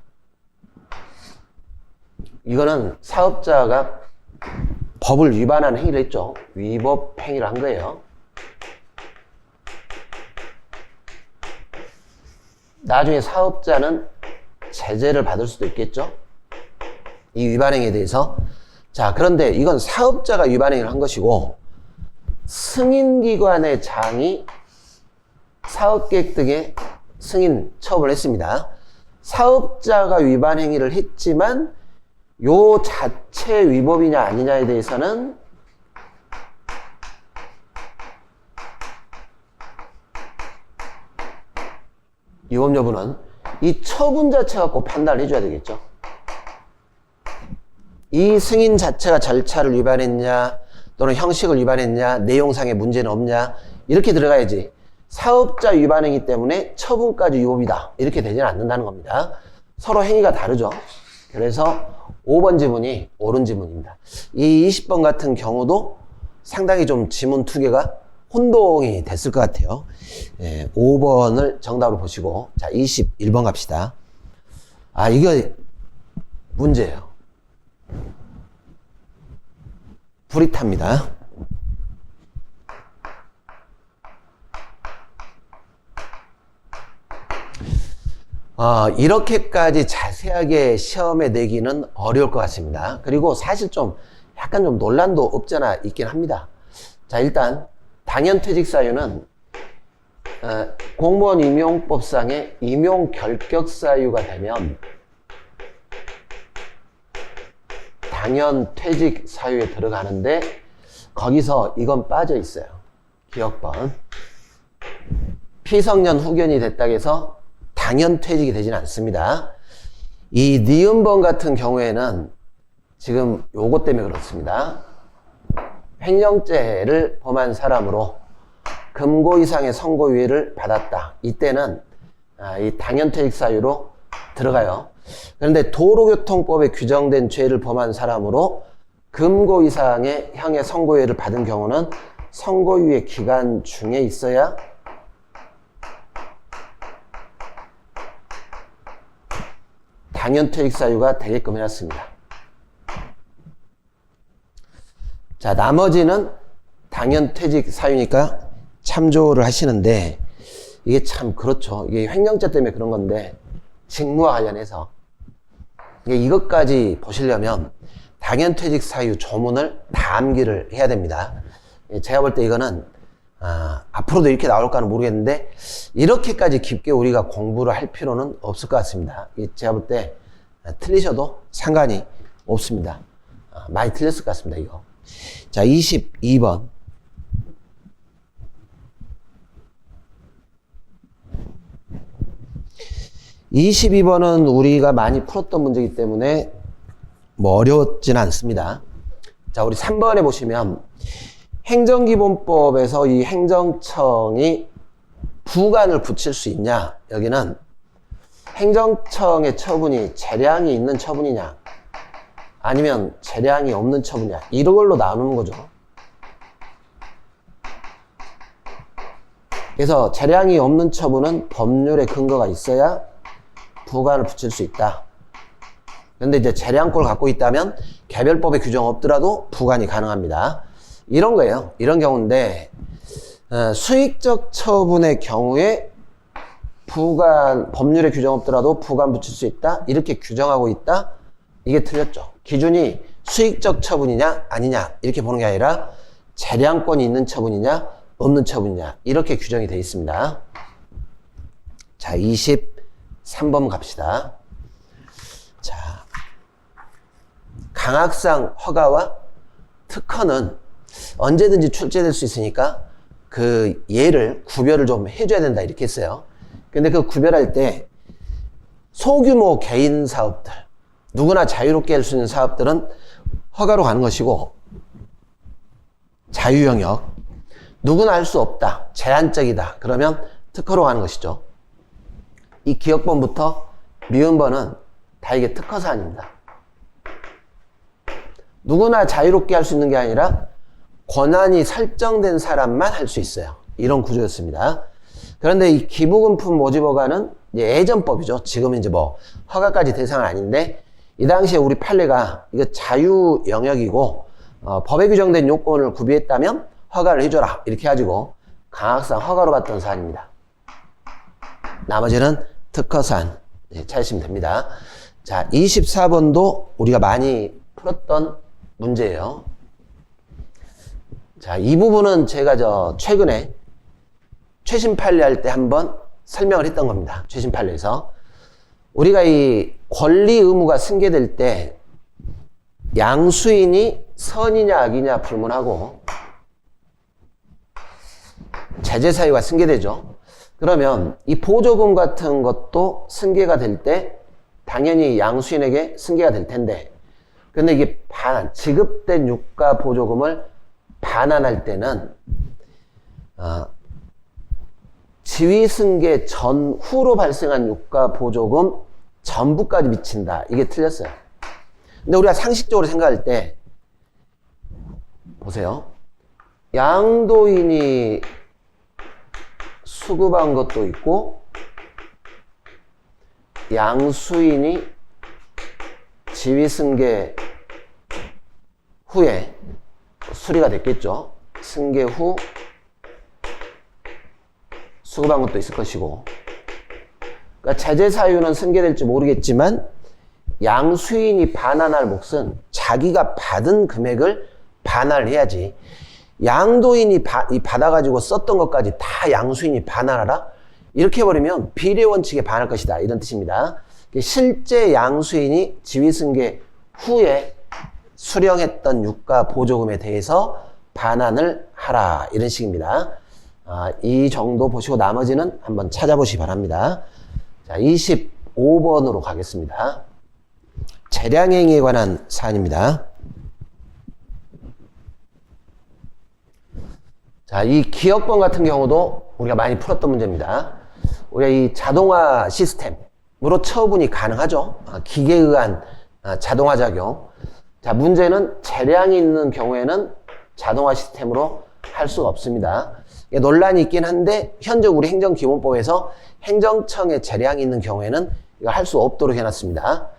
이거는 사업자가 법을 위반하는 행위를 했죠. 위법 행위를 한 거예요. 나중에 사업자는 제재를 받을 수도 있겠죠. 이 위반 행위에 대해서. 자, 그런데 이건 사업자가 위반 행위를 한 것이고 승인기관의 장이 사업계획 등의 승인 처분을 했습니다. 사업자가 위반 행위를 했지만 요 자체 위법이냐 아니냐에 대해서는 위법 여부는 이 처분 자체 갖고 판단을 해줘야 되겠죠. 이 승인 자체가 절차를 위반했냐 또는 형식을 위반했냐 내용상의 문제는 없냐 이렇게 들어가야지 사업자 위반 행위 때문에 처분까지 위법이다 이렇게 되지는 않는다는 겁니다. 서로 행위가 다르죠. 그래서 5번 지문이 옳은 지문입니다. 이 20번 같은 경우도 상당히 좀 지문 두 개가 혼동이 됐을 것 같아요. 5번을 정답으로 보시고 자 21번 갑시다. 아 이거 문제예요. 불이 탑니다. 이렇게까지 자세하게 시험에 내기는 어려울 것 같습니다. 그리고 사실 좀 약간 좀 논란도 없잖아 있긴 합니다. 자 일단 당연퇴직 사유는 공무원 임용법상의 임용 결격 사유가 되면 당연퇴직 사유에 들어가는데 거기서 이건 빠져 있어요. 기억번. 피성년 후견이 됐다고 해서 당연퇴직이 되지는 않습니다. 이 니은번 같은 경우에는 지금 요것 때문에 그렇습니다. 횡령죄를 범한 사람으로 금고 이상의 선고유예를 받았다. 이때는 이 당연퇴직 사유로 들어가요. 그런데 도로교통법에 규정된 죄를 범한 사람으로 금고 이상의 형의 선고유예를 받은 경우는 선고유예 기간 중에 있어야 당연퇴직 사유가 되게끔 해놨습니다. 자, 나머지는 당연퇴직 사유니까 참조를 하시는데 이게 참 그렇죠. 이게 횡령죄 때문에 그런 건데 직무와 관련해서 이것까지 보시려면 당연퇴직 사유 조문을 다 암기를 해야 됩니다. 제가 볼 때 이거는 앞으로도 이렇게 나올까는 모르겠는데 이렇게까지 깊게 우리가 공부를 할 필요는 없을 것 같습니다. 제가 볼 때 틀리셔도 상관이 없습니다. 많이 틀렸을 것 같습니다. 이거. 자, 22번. (22번은) 우리가 많이 풀었던 문제이기 때문에 뭐 어려웠지는 않습니다. 자, 우리 3번에 보시면 행정기본법에서 이 행정청이 부관을 붙일 수 있냐? 여기는 행정청의 처분이 재량이 있는 처분이냐 아니면 재량이 없는 처분이냐, 이걸로 나누는 거죠. 그래서 재량이 없는 처분은 법률에 근거가 있어야 부관을 붙일 수 있다. 근데 이제 재량권을 갖고 있다면 개별법에 규정 없더라도 부관이 가능합니다. 이런 거예요. 이런 경우인데 수익적 처분의 경우에 부관, 법률에 규정 없더라도 부관 붙일 수 있다, 이렇게 규정하고 있다. 이게 틀렸죠. 기준이 수익적 처분이냐 아니냐 이렇게 보는 게 아니라 재량권이 있는 처분이냐 없는 처분이냐 이렇게 규정이 되어 있습니다. 자, 23번 갑시다. 자, 강학상 허가와 특허는 언제든지 출제될 수 있으니까 그 예를 구별을 좀 해줘야 된다 이렇게 했어요. 근데 그 구별할 때 소규모 개인 사업들, 누구나 자유롭게 할 수 있는 사업들은 허가로 가는 것이고, 자유영역, 누구나 할 수 없다, 제한적이다, 그러면 특허로 가는 것이죠. 이 기억번부터 미음번은 다 이게 특허 사안입니다. 누구나 자유롭게 할 수 있는 게 아니라 권한이 설정된 사람만 할 수 있어요. 이런 구조였습니다. 그런데 이 기부금품 모집허가는 예전법이죠. 지금은 이제 뭐 허가까지 대상은 아닌데, 이 당시에 우리 판례가 이거 자유 영역이고 법에 규정된 요건을 구비했다면 허가를 해줘라 이렇게 해가지고 강학상 허가로 받던 사안입니다. 나머지는 특허사안 찾으시면 됩니다. 자, 24번도 우리가 많이 풀었던 문제예요. 자, 이 부분은 제가 최근에 최신 판례 할 때 한번 설명을 했던 겁니다. 최신 판례에서 우리가 이 권리 의무가 승계될 때 양수인이 선이냐 악이냐 불문하고 제재 사유가 승계되죠. 그러면 이 보조금 같은 것도 승계가 될 때 당연히 양수인에게 승계가 될 텐데, 근데 이게 지급된 유가 보조금을 반환할 때는 지위승계 전후로 발생한 유가 보조금 전부까지 미친다. 이게 틀렸어요. 근데 우리가 상식적으로 생각할 때 보세요. 양도인이 수급한 것도 있고 양수인이 지위승계 후에 수리가 됐겠죠. 승계 후 수급한 것도 있을 것이고, 그러니까 제재 사유는 승계될지 모르겠지만 양수인이 반환할 몫은 자기가 받은 금액을 반환을 해야지, 양도인이 받아가지고 썼던 것까지 다 양수인이 반환하라? 이렇게 해버리면 비례 원칙에 반할 것이다, 이런 뜻입니다. 실제 양수인이 지위승계 후에 수령했던 유가 보조금에 대해서 반환을 하라, 이런 식입니다. 이 정도 보시고 나머지는 한번 찾아보시기 바랍니다. 자, 25번으로 가겠습니다. 재량행위에 관한 사안입니다. 자, 이 기억번 같은 경우도 우리가 많이 풀었던 문제입니다. 우리가 이 자동화 시스템으로 처분이 가능하죠. 기계에 의한 자동화 작용. 자, 문제는 재량이 있는 경우에는 자동화 시스템으로 할 수가 없습니다. 논란이 있긴 한데 현재 우리 행정기본법에서 행정청에 재량이 있는 경우에는 이거 할 수 없도록 해놨습니다.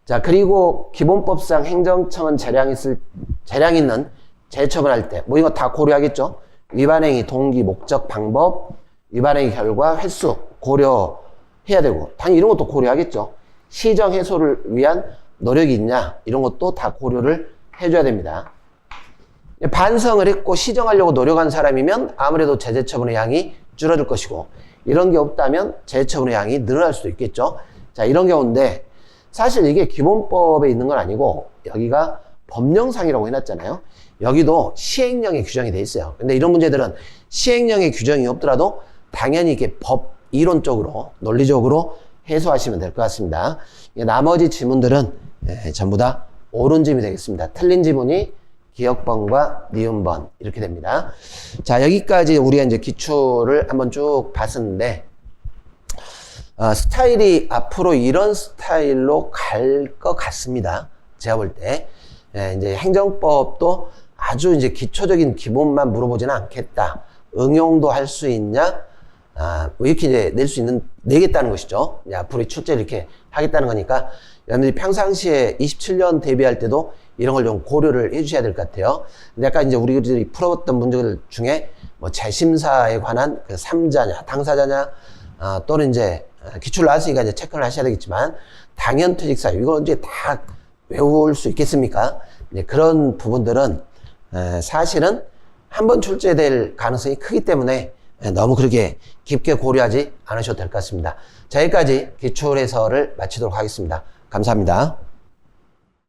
자, 그리고 기본법상 행정청은 재량 있는 재처분할 때 뭐 이거 다 고려하겠죠. 위반행위 동기, 목적, 방법, 위반행위 결과, 횟수 고려해야 되고, 당연히 이런 것도 고려하겠죠. 시정 해소를 위한 노력이 있냐, 이런 것도 다 고려를 해줘야 됩니다. 반성을 했고 시정하려고 노력한 사람이면 아무래도 제재 처분의 양이 줄어들 것이고, 이런 게 없다면 제재 처분의 양이 늘어날 수도 있겠죠. 자, 이런 경우인데 사실 이게 기본법에 있는 건 아니고 여기가 법령상이라고 해놨잖아요. 여기도 시행령에 규정이 돼 있어요. 근데 이런 문제들은 시행령에 규정이 없더라도 당연히 이게 법 이론적으로 논리적으로 해소하시면 될 것 같습니다. 나머지 지문들은 전부 다 옳은 지문이 되겠습니다. 틀린 지문이 기역번과 니은번 이렇게 됩니다. 자, 여기까지 우리가 이제 기출을 한번 쭉 봤었는데, 스타일이 앞으로 이런 스타일로 갈 것 같습니다. 제가 볼 때. 이제 행정법도 아주 이제 기초적인 기본만 물어보지는 않겠다. 응용도 할 수 있냐? 이렇게 이제 내겠다는 것이죠. 앞으로 출제를 이렇게 하겠다는 거니까, 여러분들이 평상시에 27년 대비할 때도 이런 걸 좀 고려를 해 주셔야 될 것 같아요. 근데 아까 이제 우리들이 풀어봤던 문제들 중에 뭐 재심사에 관한 그 3자냐, 당사자냐, 또는 이제 기출을 나왔으니까 이제 체크를 하셔야 되겠지만, 당연퇴직사유, 이거 이제 다 외울 수 있겠습니까? 이제 그런 부분들은 사실은 한번 출제될 가능성이 크기 때문에 너무 그렇게 깊게 고려하지 않으셔도 될 것 같습니다. 자, 여기까지 기출 해설을 마치도록 하겠습니다. 감사합니다.